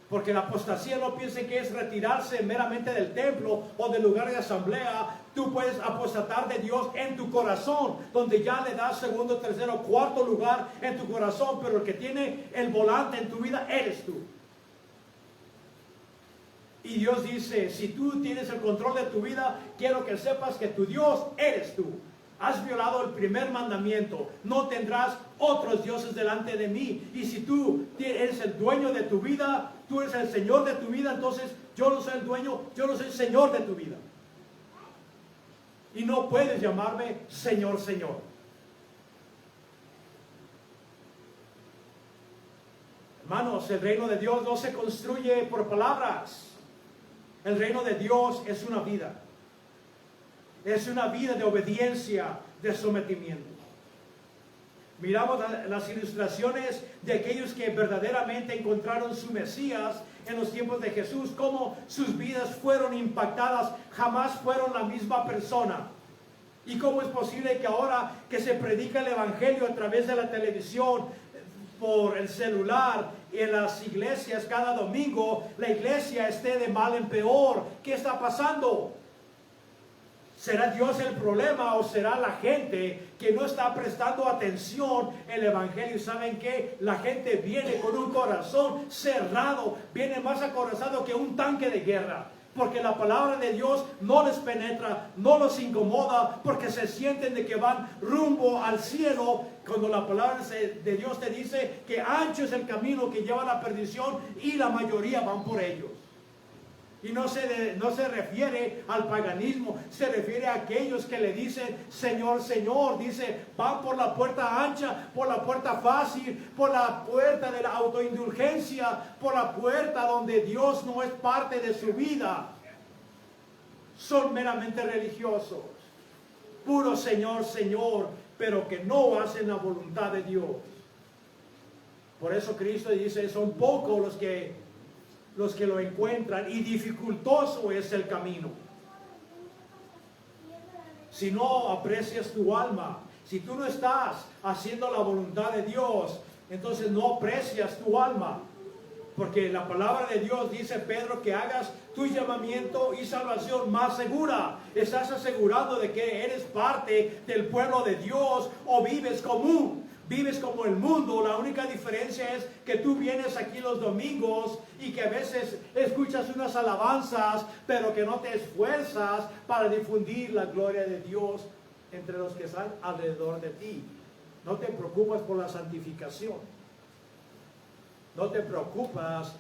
Speaker 1: Porque la apostasía no piense que es retirarse meramente del templo o del lugar de asamblea. Tú puedes apostatar de Dios en tu corazón, donde ya le das segundo, tercero, cuarto lugar en tu corazón, pero el que tiene el volante en tu vida eres tú. Y Dios dice, si tú tienes el control de tu vida, quiero que sepas que tu Dios eres tú. Has violado el primer mandamiento, no tendrás otros dioses delante de mí. Y si tú eres el dueño de tu vida, tú eres el Señor de tu vida, entonces yo no soy el dueño, yo no soy el Señor de tu vida. Y no puedes llamarme Señor, Señor. Hermanos, el reino de Dios no se construye por palabras. El reino de Dios es una vida. Es una vida de obediencia, de sometimiento. Miramos las ilustraciones de aquellos que verdaderamente encontraron su Mesías en los tiempos de Jesús, cómo sus vidas fueron impactadas, jamás fueron la misma persona. Y cómo es posible que ahora que se predica el evangelio a través de la televisión, por el celular, en las iglesias cada domingo, la iglesia esté de mal en peor. ¿Qué está pasando? ¿Será Dios el problema o será la gente que no está prestando atención al evangelio? ¿Saben qué? La gente viene con un corazón cerrado, viene más acorazado que un tanque de guerra, porque la palabra de Dios no les penetra, no los incomoda, porque se sienten de que van rumbo al cielo, cuando la palabra de Dios te dice que ancho es el camino que lleva a la perdición y la mayoría van por ellos. Y no se refiere al paganismo, se refiere a aquellos que le dicen Señor, Señor. Dice, van por la puerta ancha, por la puerta fácil, por la puerta de la autoindulgencia, por la puerta donde Dios no es parte de su vida. Son meramente religiosos, puro Señor, Señor, pero que no hacen la voluntad de Dios. Por eso Cristo dice, son pocos los que lo encuentran, y dificultoso es el camino. Si no aprecias tu alma, si tú no estás haciendo la voluntad de Dios, entonces no aprecias tu alma. Porque la palabra de Dios dice, Pedro, que hagas tu llamamiento y salvación más segura. Estás asegurado de que eres parte del pueblo de Dios, o vives común. Vives como el mundo. La única diferencia es que tú vienes aquí los domingos y que a veces escuchas unas alabanzas, pero que no te esfuerzas para difundir la gloria de Dios entre los que están alrededor de ti. No te preocupas por la santificación. No te preocupas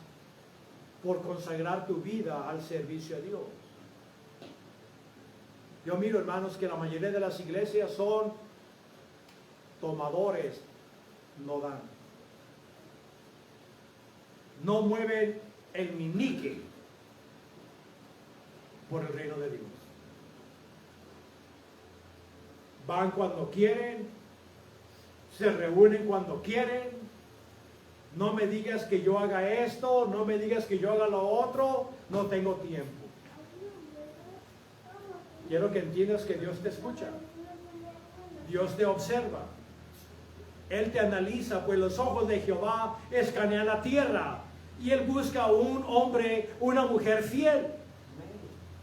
Speaker 1: por consagrar tu vida al servicio a Dios. Yo miro, hermanos, que la mayoría de las iglesias son tomadores, no dan. no mueven el meñique por el reino de Dios. Van cuando quieren, se reúnen cuando quieren. No me digas que yo haga esto, no me digas que yo haga lo otro, no tengo tiempo. Quiero que entiendas que Dios te escucha, Dios te observa, Él te analiza, pues los ojos de Jehová escanean la tierra y Él busca un hombre, una mujer fiel.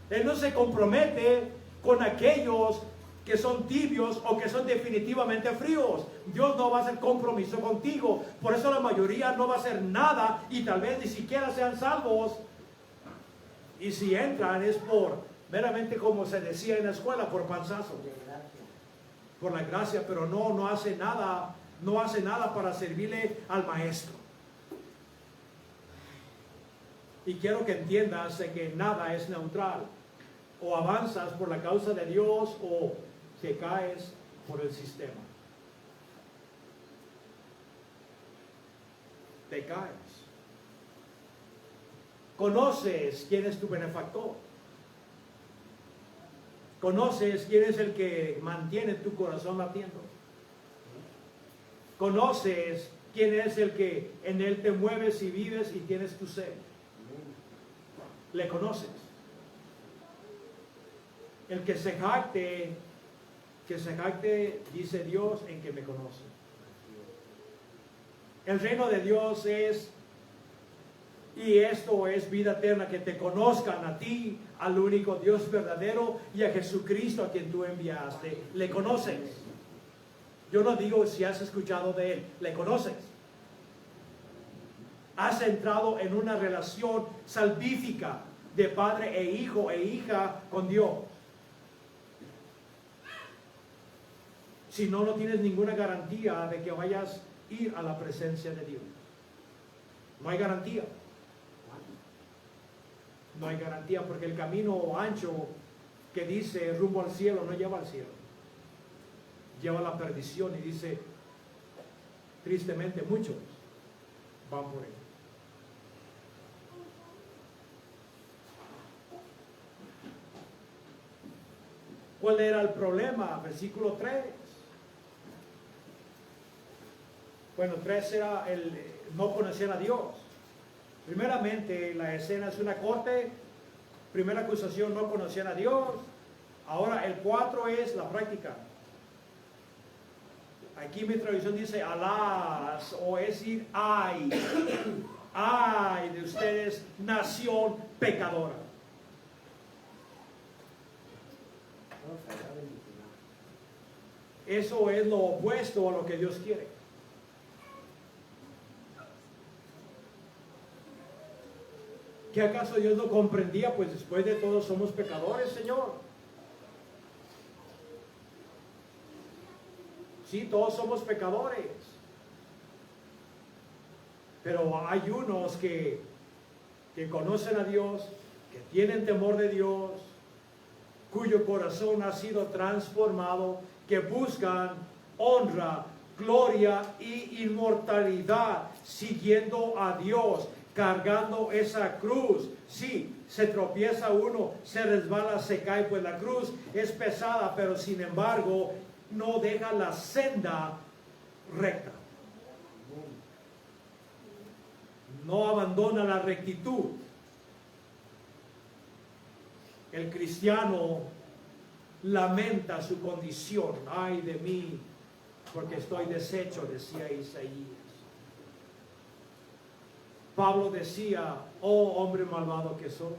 Speaker 1: Él no se compromete con aquellos que son tibios o que son definitivamente fríos. Dios no va a hacer compromiso contigo. Por eso la mayoría no va a hacer nada y tal vez ni siquiera sean salvos. Y si entran es por, meramente como se decía en la escuela, por panzazo. Por la gracia, pero no hace nada, no hace nada para servirle al maestro. Y quiero que entiendas de que nada es neutral. O avanzas por la causa de Dios o te caes por el sistema. Te caes. Conoces quién es tu benefactor. Conoces quién es el que mantiene tu corazón latiendo. Conoces quién es el que en él te mueves y vives y tienes tu ser. Le conoces. El que se jacte, dice Dios, en que me conoce. El reino de Dios es, y esto es vida eterna, que te conozcan a ti, al único Dios verdadero, y a Jesucristo a quien tú enviaste. Le conoces. Yo no digo si has escuchado de Él, le conoces. Has entrado en una relación salvífica de padre e hijo e hija con Dios. Si no, no tienes ninguna garantía de que vayas a ir a la presencia de Dios. No hay garantía. No hay garantía porque el camino ancho que dice rumbo al cielo no lleva al cielo. Lleva a la perdición y dice, tristemente, muchos van por él. ¿Cuál era el problema? Versículo 3. Bueno, 3 era el no conocer a Dios. Primeramente, la escena es una corte. Primera acusación, no conocían a Dios. Ahora, el 4 es la práctica. Aquí mi traducción dice alas, o es decir, ay de ustedes, nación pecadora. Eso es lo opuesto a lo que Dios quiere. ¿Qué acaso Dios no comprendía? Pues después de todo somos pecadores, Señor. Sí, todos somos pecadores. Pero hay unos que conocen a Dios, que tienen temor de Dios, cuyo corazón ha sido transformado, que buscan honra, gloria y inmortalidad, siguiendo a Dios, cargando esa cruz. Sí, se tropieza uno, se resbala, se cae, pues la cruz es pesada, pero sin embargo no deja la senda recta. No abandona la rectitud. El cristiano lamenta su condición. Ay de mí, porque estoy deshecho, decía Isaías. Pablo decía, oh hombre malvado que soy.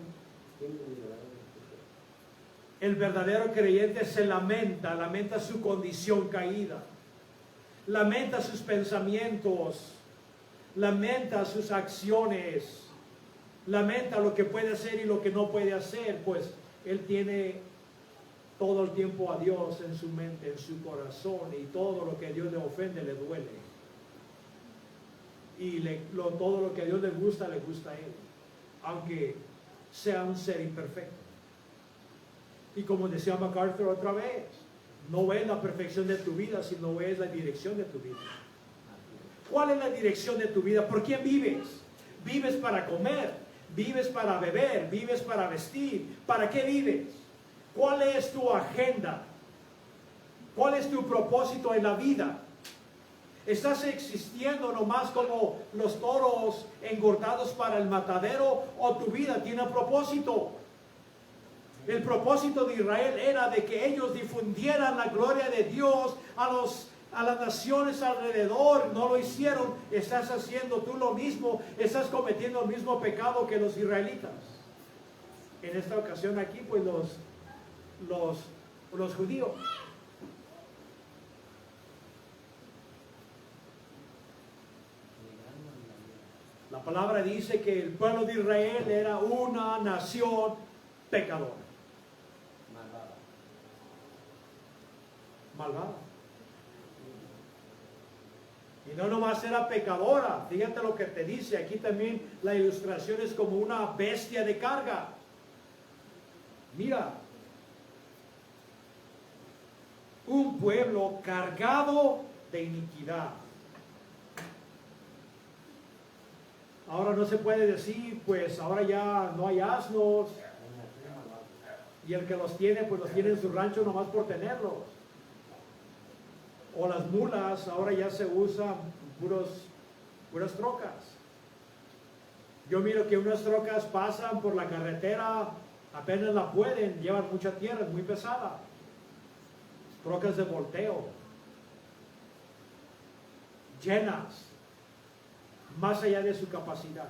Speaker 1: El verdadero creyente se lamenta su condición caída, lamenta sus pensamientos, lamenta sus acciones, lamenta lo que puede hacer y lo que no puede hacer, pues él tiene todo el tiempo a Dios en su mente, en su corazón, y todo lo que a Dios le ofende le duele. Y todo lo que a Dios le gusta a él, aunque sea un ser imperfecto. Y como decía MacArthur otra vez, no ves la perfección de tu vida, sino ves la dirección de tu vida. ¿Cuál es la dirección de tu vida? ¿Por quién vives? Vives para comer, vives para beber, vives para vestir. ¿Para qué vives? ¿Cuál es tu agenda? ¿Cuál es tu propósito en la vida? ¿Estás existiendo nomás como los toros engordados para el matadero, o tu vida tiene un propósito? El propósito de Israel era de que ellos difundieran la gloria de Dios a las naciones alrededor. No lo hicieron. Estás haciendo tú lo mismo. Estás cometiendo el mismo pecado que los israelitas. En esta ocasión aquí, pues los judíos. La palabra dice que el pueblo de Israel era una nación pecadora. Malvada. Y no nomás era pecadora. Fíjate lo que te dice. Aquí también la ilustración es como una bestia de carga. Mira. Un pueblo cargado de iniquidad. Ahora no se puede decir, pues ahora ya no hay asnos. Y el que los tiene, pues los tiene en su rancho nomás por tenerlos. O las mulas, ahora ya se usan puras trocas. Yo miro que unas trocas pasan por la carretera, apenas la pueden, llevan mucha tierra, es muy pesada. Trocas de volteo, llenas, más allá de su capacidad.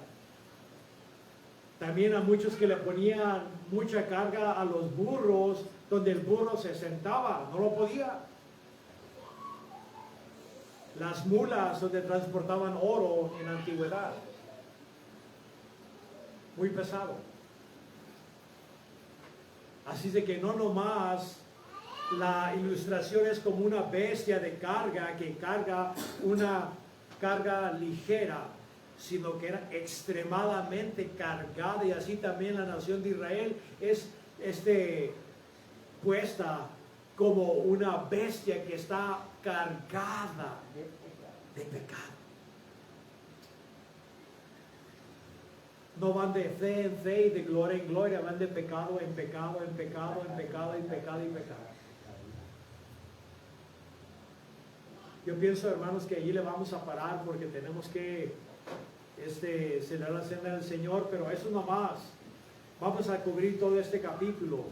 Speaker 1: También a muchos que le ponían mucha carga a los burros, donde el burro se sentaba, no lo podía. Las mulas donde transportaban oro en la antigüedad. Muy pesado. Así de que no nomás la ilustración es como una bestia de carga que carga una carga ligera, sino que era extremadamente cargada. Y así también la nación de Israel es puesta como una bestia que está cargada de pecado. No van de fe en fe y de gloria en gloria, van de pecado en pecado, en pecado, en pecado, en pecado y pecado. Yo pienso, hermanos, que allí le vamos a parar porque tenemos que cenar la cena del Señor, pero eso no más. Vamos a cubrir todo este capítulo.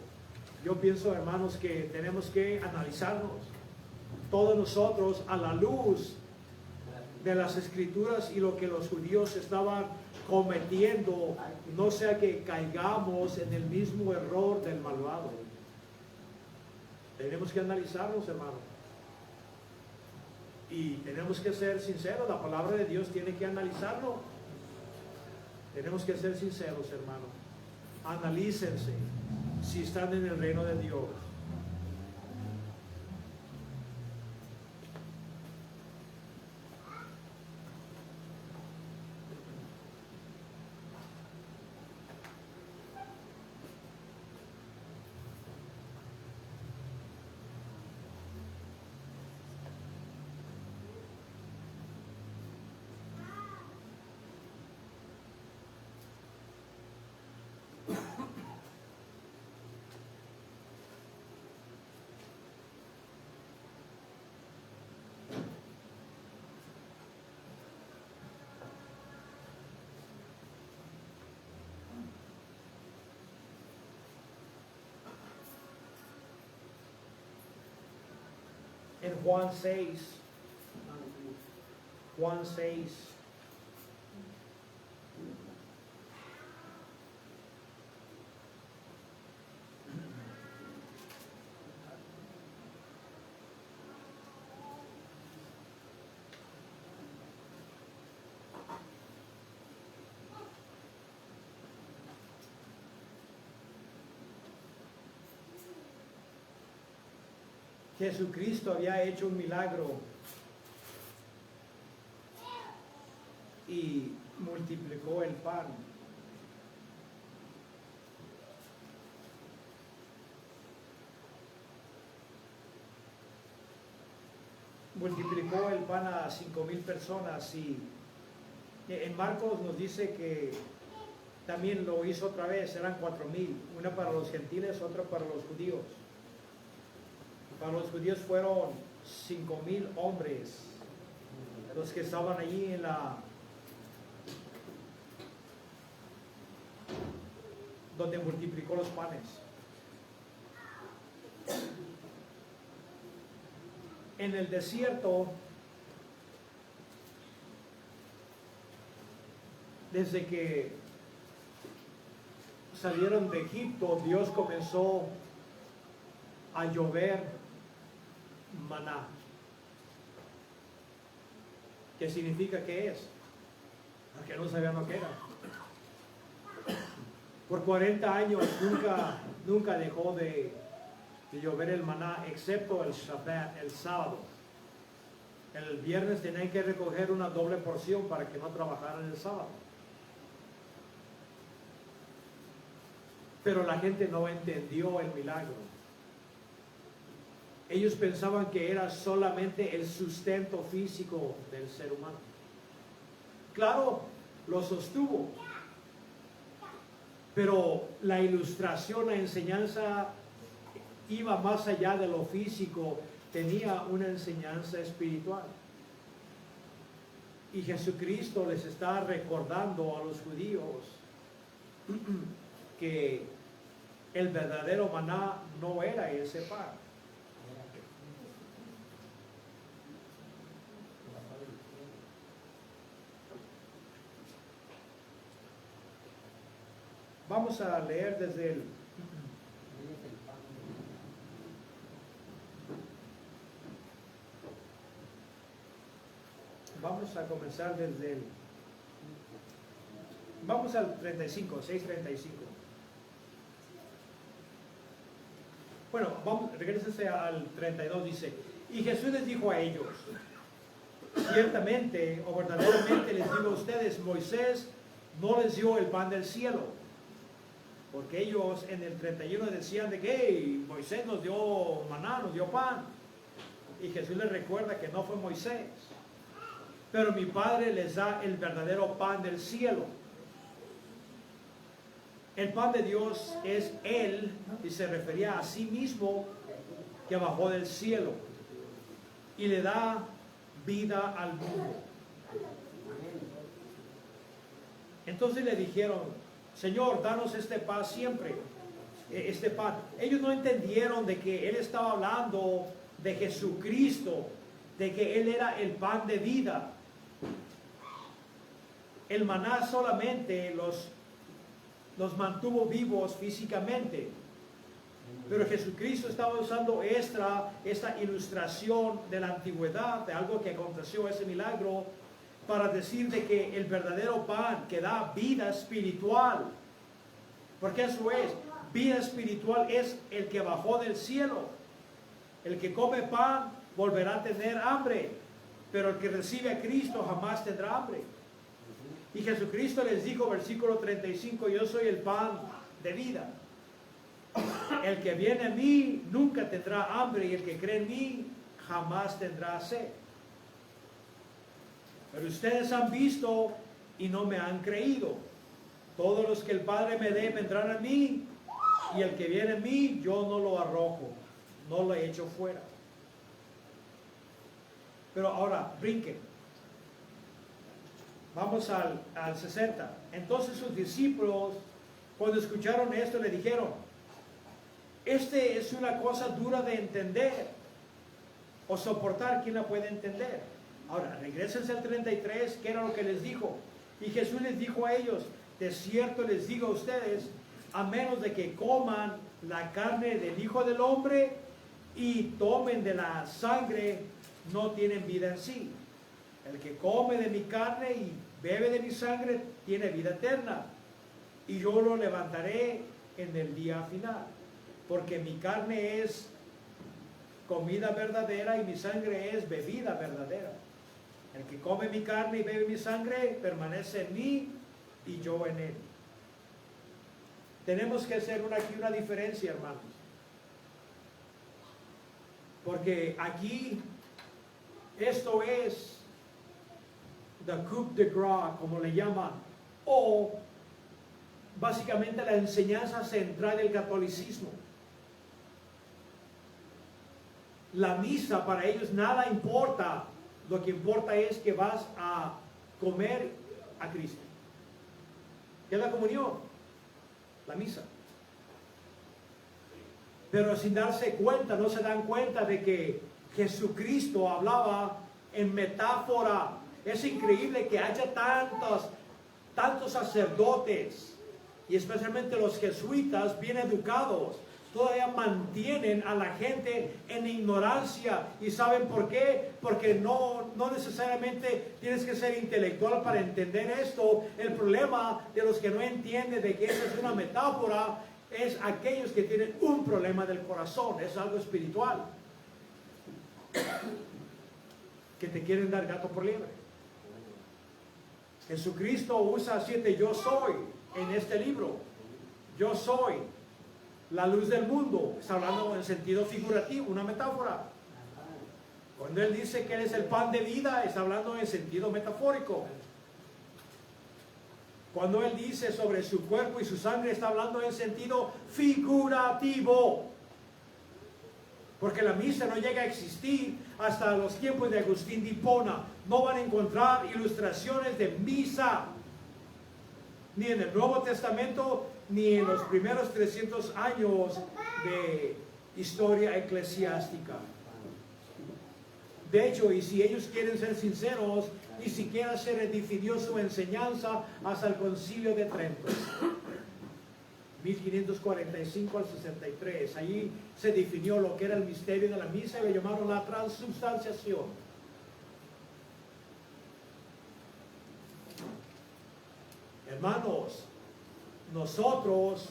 Speaker 1: Yo pienso, hermanos, que tenemos que analizarnos todos nosotros a la luz de las Escrituras y lo que los judíos estaban cometiendo, no sea que caigamos en el mismo error del malvado. Tenemos que analizarnos, hermanos. Y tenemos que ser sinceros, la palabra de Dios tiene que analizarlo. Tenemos que ser sinceros, hermanos. Analícense si están en el reino de Dios. En Juan 6, Jesucristo había hecho un milagro y multiplicó el pan. Multiplicó el pan a 5,000 personas y En Marcos nos dice que también lo hizo otra vez, eran 4,000, una para los gentiles, otra para los judíos. Para los judíos fueron 5,000 hombres los que estaban allí en donde multiplicó los panes. En el desierto, desde que salieron de Egipto, Dios comenzó a llover maná. ¿Qué significa que es? Porque no sabían lo que era. Por 40 años nunca dejó de llover el maná, excepto el Shabbat, el sábado. El viernes tenían que recoger una doble porción para que no trabajaran el sábado. Pero la gente no entendió el milagro. Ellos pensaban que era solamente el sustento físico del ser humano. Claro, lo sostuvo. Pero la ilustración, la enseñanza iba más allá de lo físico, tenía una enseñanza espiritual. Y Jesucristo les está recordando a los judíos que el verdadero maná no era ese pan. Vamos a leer desde el vamos a comenzar desde el vamos al 35, 6:35. Bueno, regrésense al 32, dice: y Jesús les dijo a ellos: ciertamente o verdaderamente les digo a ustedes, Moisés no les dio el pan del cielo. Porque ellos en el 31 decían de que hey, Moisés nos dio maná, nos dio pan. Y Jesús les recuerda que no fue Moisés. Pero mi Padre les da el verdadero pan del cielo. El pan de Dios es Él, y se refería a sí mismo, que bajó del cielo y le da vida al mundo. Entonces le dijeron: Señor, danos este pan siempre, este pan. Ellos no entendieron de que Él estaba hablando de Jesucristo, de que Él era el pan de vida. El maná solamente los mantuvo vivos físicamente. Pero Jesucristo estaba usando esta ilustración de la antigüedad, de algo que aconteció, ese milagro, para decir de que el verdadero pan que da vida espiritual, porque eso es, vida espiritual es el que bajó del cielo. El que come pan volverá a tener hambre, pero el que recibe a Cristo jamás tendrá hambre. Y Jesucristo les dijo, versículo 35, yo soy el pan de vida. El que viene a mí nunca tendrá hambre, y el que cree en mí jamás tendrá sed. Pero ustedes han visto y no me han creído. Todos los que el Padre me dé vendrán a mí, y el que viene a mí yo no lo arrojo, no lo echo fuera. Pero ahora, brinquen. Vamos al 60. Entonces sus discípulos, cuando escucharon esto, le dijeron: este es una cosa dura de entender o soportar. ¿Quién la puede entender? Ahora, regrésense al 33, ¿qué era lo que les dijo? Y Jesús les dijo a ellos: de cierto les digo a ustedes, a menos de que coman la carne del Hijo del Hombre y tomen de la sangre, no tienen vida en sí. El que come de mi carne y bebe de mi sangre tiene vida eterna, y yo lo levantaré en el día final. Porque mi carne es comida verdadera y mi sangre es bebida verdadera. El que come mi carne y bebe mi sangre permanece en mí y yo en él. Tenemos que hacer aquí una diferencia, hermanos. Porque aquí esto es the coup de grace, como le llaman, o básicamente la enseñanza central del catolicismo. La misa para ellos nada importa, lo que importa es que vas a comer a Cristo. ¿Qué es la comunión? La misa. Pero sin darse cuenta, no se dan cuenta de que Jesucristo hablaba en metáfora. Es increíble que haya tantos sacerdotes, y especialmente los jesuitas bien educados, todavía mantienen a la gente en ignorancia. ¿Y saben por qué? Porque no necesariamente tienes que ser intelectual para entender esto. El problema de los que no entienden de que esa es una metáfora es aquellos que tienen un problema del corazón, es algo espiritual, que te quieren dar gato por liebre. Jesucristo usa 7 yo soy en este libro. Yo soy la luz del mundo. Está hablando en sentido figurativo, una metáfora. Cuando Él dice que Él es el pan de vida, está hablando en sentido metafórico. Cuando Él dice sobre su cuerpo y su sangre, está hablando en sentido figurativo. Porque la misa no llega a existir hasta los tiempos de Agustín de Hipona. No van a encontrar ilustraciones de misa, ni en el Nuevo Testamento, ni en los primeros 300 años de historia eclesiástica. De hecho, y si ellos quieren ser sinceros, ni siquiera se redefinió su enseñanza hasta el Concilio de Trento, 1545 al 63. Allí se definió lo que era el misterio de la misa y lo llamaron la transubstanciación. Hermanos, nosotros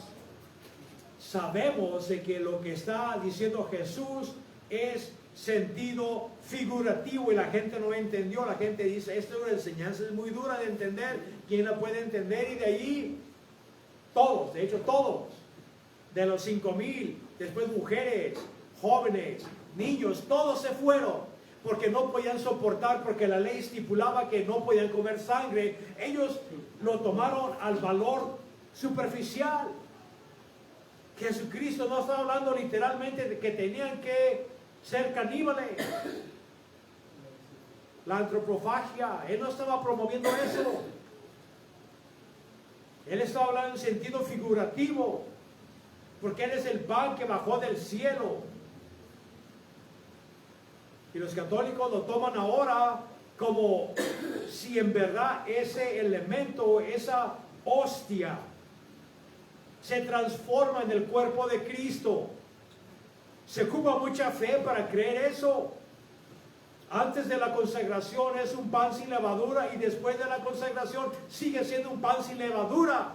Speaker 1: sabemos de que lo que está diciendo Jesús es sentido figurativo y la gente no entendió. La gente dice, esta enseñanza es muy dura de entender, ¿quién la puede entender? Y de allí todos, de hecho todos, de los 5,000, después mujeres, jóvenes, niños, todos se fueron porque no podían soportar, porque la ley estipulaba que no podían comer sangre. Ellos lo tomaron al valor superficial. Jesucristo no estaba hablando literalmente de que tenían que ser caníbales. La antropofagia, Él no estaba promoviendo eso. Él estaba hablando en sentido figurativo, porque Él es el pan que bajó del cielo. Y los católicos lo toman ahora como si en verdad ese elemento, esa hostia, se transforma en el cuerpo de Cristo. Se ocupa mucha fe para creer eso. Antes de la consagración es un pan sin levadura y después de la consagración sigue siendo un pan sin levadura.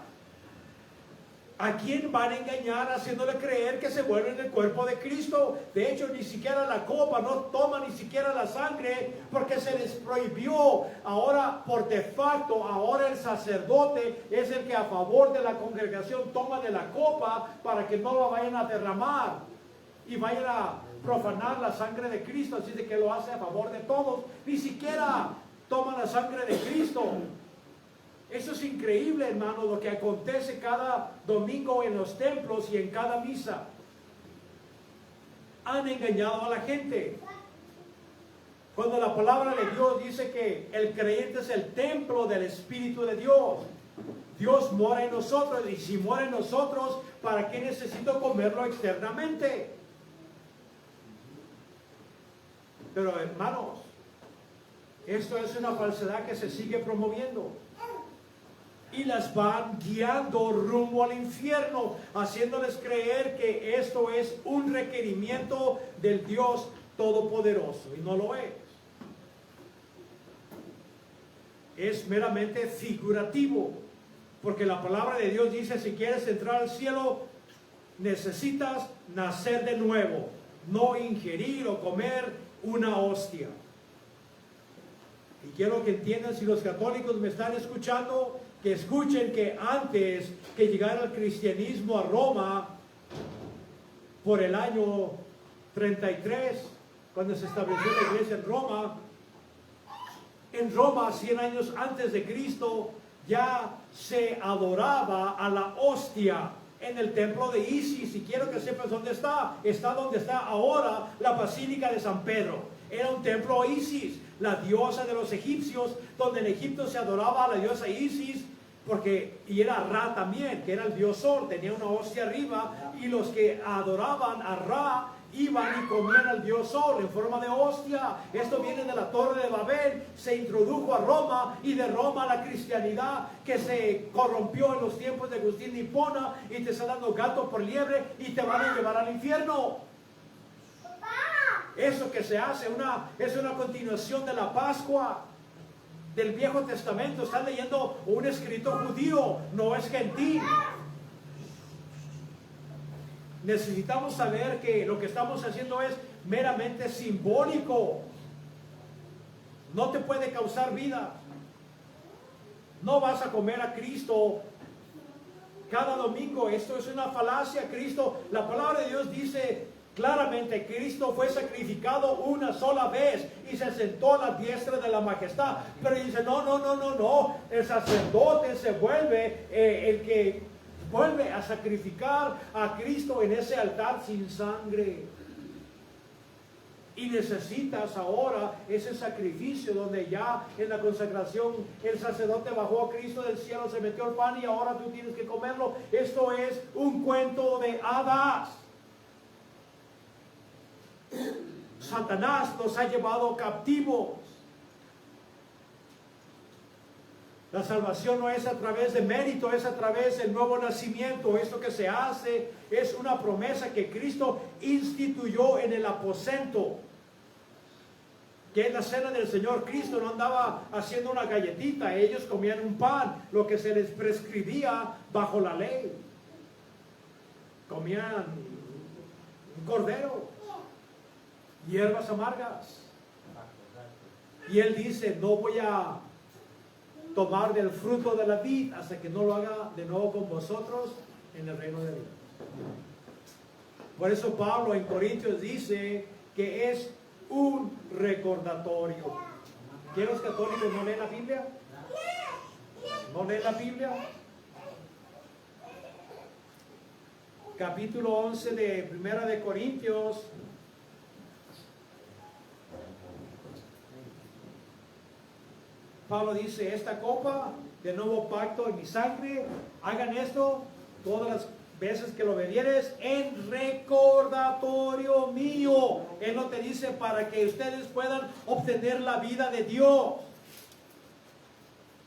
Speaker 1: ¿A quién van a engañar haciéndole creer que se vuelve en el cuerpo de Cristo? De hecho, ni siquiera la copa, no toma ni siquiera la sangre porque se les prohibió. Ahora, por de facto, ahora el sacerdote es el que a favor de la congregación toma de la copa para que no la vayan a derramar y vayan a profanar la sangre de Cristo. Así de que lo hace a favor de todos. Ni siquiera toma la sangre de Cristo. Eso es increíble, hermano, lo que acontece cada domingo en los templos y en cada misa. Han engañado a la gente. Cuando la palabra de Dios dice que el creyente es el templo del Espíritu de Dios. Dios mora en nosotros, y si mora en nosotros, ¿para qué necesito comerlo externamente? Pero hermanos, esto es una falsedad que se sigue promoviendo. Y las van guiando rumbo al infierno, haciéndoles creer que esto es un requerimiento del Dios Todopoderoso. Y no lo es. Es meramente figurativo. Porque la palabra de Dios dice, si quieres entrar al cielo, necesitas nacer de nuevo. No ingerir o comer una hostia. Y quiero que entiendan, si los católicos me están escuchando, que escuchen que antes que llegara el cristianismo a Roma, por el año 33, cuando se estableció la iglesia en Roma, en Roma, 100 años antes de Cristo, ya se adoraba a la hostia en el templo de Isis. Y quiero que sepas dónde está. Está donde está ahora la Basílica de San Pedro. Era un templo a Isis, la diosa de los egipcios, donde en Egipto se adoraba a la diosa Isis, y era Ra también, que era el dios Sol, tenía una hostia arriba, y los que adoraban a Ra iban y comían al dios Sol en forma de hostia. Esto viene de la Torre de Babel, se introdujo a Roma, y de Roma a la cristianidad, que se corrompió en los tiempos de Agustín de Hipona, y te está dando gato por liebre y te van a llevar al infierno. Eso que se hace es una continuación de la Pascua del Viejo Testamento. Están leyendo un escrito judío, no es gentil. Necesitamos saber que lo que estamos haciendo es meramente simbólico. No te puede causar vida. No vas a comer a Cristo cada domingo. Esto es una falacia. Cristo, la palabra de Dios dice claramente, Cristo fue sacrificado una sola vez y se sentó a la diestra de la majestad. Pero dice, no. El sacerdote se vuelve el que vuelve a sacrificar a Cristo en ese altar sin sangre. Y necesitas ahora ese sacrificio donde ya en la consagración el sacerdote bajó a Cristo del cielo, se metió el pan y ahora tú tienes que comerlo. Esto es un cuento de hadas. Satanás nos ha llevado captivos. La salvación no es a través de mérito, es a través del nuevo nacimiento. Esto que se hace es una promesa que Cristo instituyó en el aposento, que en la cena del Señor. Cristo no andaba haciendo una galletita, ellos comían un pan, lo que se les prescribía bajo la ley. Comían un cordero, hierbas amargas. Y Él dice, no voy a tomar del fruto de la vid hasta que no lo haga de nuevo con vosotros en el reino de Dios. Por eso Pablo en Corintios dice que es un recordatorio. ¿Que los católicos no leen la Biblia? ¿No leen la Biblia? Capítulo 11 de Primera de Corintios. Pablo dice, esta copa del nuevo pacto en mi sangre, hagan esto todas las veces que lo bebieres en recordatorio mío. Él no te dice para que ustedes puedan obtener la vida de Dios.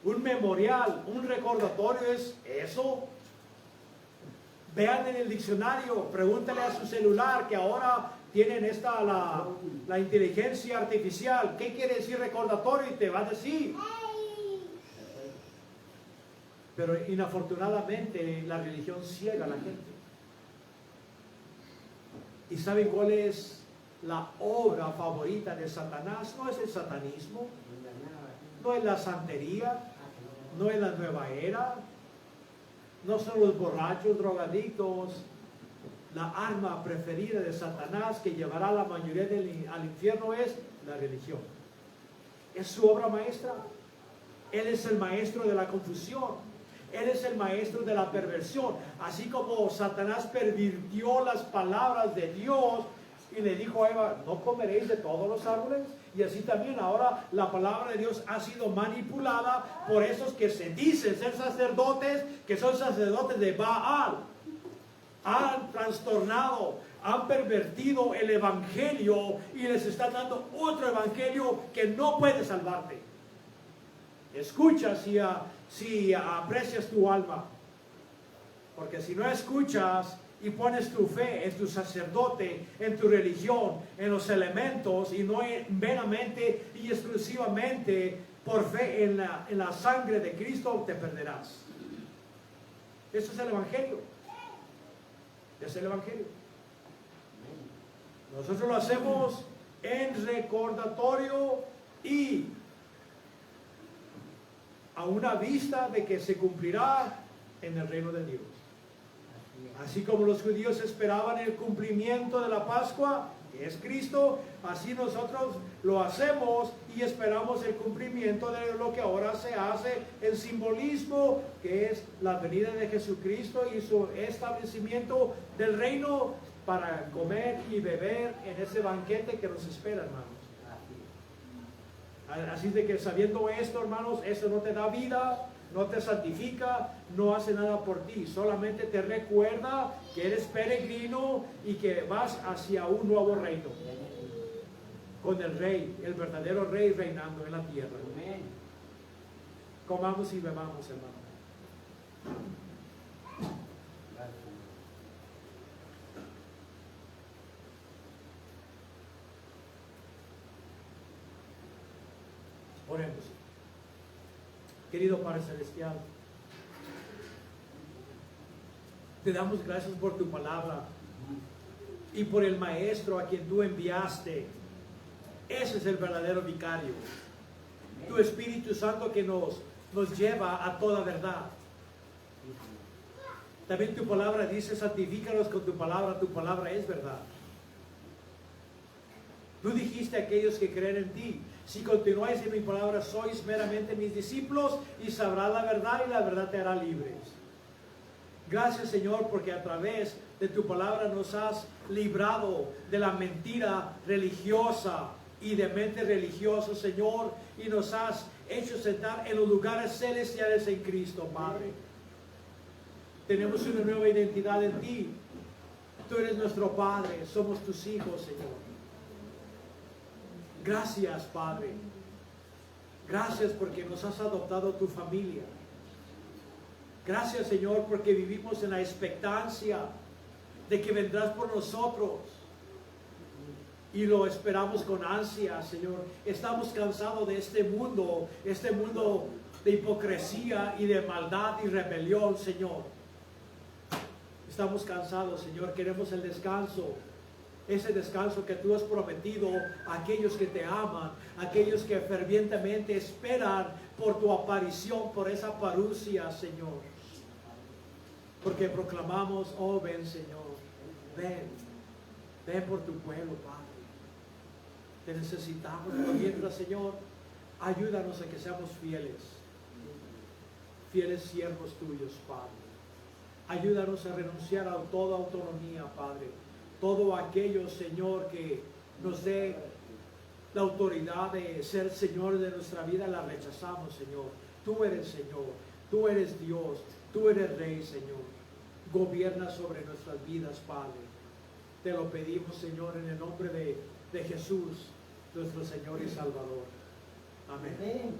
Speaker 1: Un memorial, un recordatorio es eso. Vean en el diccionario, pregúntale a su celular que ahora tienen la inteligencia artificial. ¿Qué quiere decir recordatorio? Y te va a decir. Pero inafortunadamente la religión ciega a la gente. ¿Y saben cuál es la obra favorita de Satanás? No es el satanismo, no es la santería, no es la nueva era, no son los borrachos, drogadictos. La arma preferida de Satanás que llevará a la mayoría al infierno es la religión. Es su obra maestra. Él es el maestro de la confusión. Él es el maestro de la perversión. Así como Satanás pervirtió las palabras de Dios y le dijo a Eva, no comeréis de todos los árboles. Y así también ahora la palabra de Dios ha sido manipulada por esos que se dicen ser sacerdotes, que son sacerdotes de Baal. Han trastornado, han pervertido el evangelio y les están dando otro evangelio que no puede salvarte. Escucha si aprecias tu alma, porque si no escuchas y pones tu fe en tu sacerdote, en tu religión, en los elementos y no meramente y exclusivamente por fe en la sangre de Cristo, te perderás. Eso es el evangelio. Es el evangelio. Nosotros lo hacemos en recordatorio y a una vista de que se cumplirá en el reino de Dios. Así como los judíos esperaban el cumplimiento de la Pascua, que es Cristo, así nosotros lo hacemos y esperamos el cumplimiento de lo que ahora se hace, el simbolismo que es la venida de Jesucristo y su establecimiento del reino para comer y beber en ese banquete que nos espera, hermanos. Así de que sabiendo esto, hermanos, eso no te da vida, no te santifica, no hace nada por ti, solamente te recuerda que eres peregrino y que vas hacia un nuevo reino, con el Rey, el verdadero Rey reinando en la tierra. Comamos y bebamos, hermano. Oremos. Querido Padre Celestial, te damos gracias por tu palabra y por el Maestro a quien tú enviaste. Ese es el verdadero vicario. Tu Espíritu Santo que nos lleva a toda verdad. También tu palabra dice, santifícalos con tu palabra es verdad. Tú dijiste a aquellos que creen en ti, si continuáis en mi palabra, sois meramente mis discípulos y sabrás la verdad y la verdad te hará libres. Gracias, Señor, porque a través de tu palabra nos has librado de la mentira religiosa y de mente religiosa, Señor, y nos has hecho sentar en los lugares celestiales en Cristo, Padre. Tenemos una nueva identidad en ti. Tú eres nuestro Padre, somos tus hijos, Señor. Gracias, Padre. Gracias porque nos has adoptado tu familia. Gracias, Señor, porque vivimos en la expectancia de que vendrás por nosotros. Y lo esperamos con ansia, Señor. Estamos cansados de este mundo de hipocresía y de maldad y rebelión, Señor. Estamos cansados, Señor. Queremos el descanso. Ese descanso que tú has prometido a aquellos que te aman, a aquellos que fervientemente esperan por tu aparición, por esa parusia, Señor. Porque proclamamos, oh ven, Señor, ven por tu pueblo, Padre. Te necesitamos, pero mientras, Señor, ayúdanos a que seamos fieles siervos tuyos, Padre. Ayúdanos a renunciar a toda autonomía, Padre. Todo aquello, Señor, que nos dé la autoridad de ser Señor de nuestra vida, la rechazamos, Señor. Tú eres Señor, tú eres Dios, tú eres Rey, Señor. Gobierna sobre nuestras vidas, Padre. Te lo pedimos, Señor, en el nombre de Jesús, nuestro Señor y Salvador. Amén.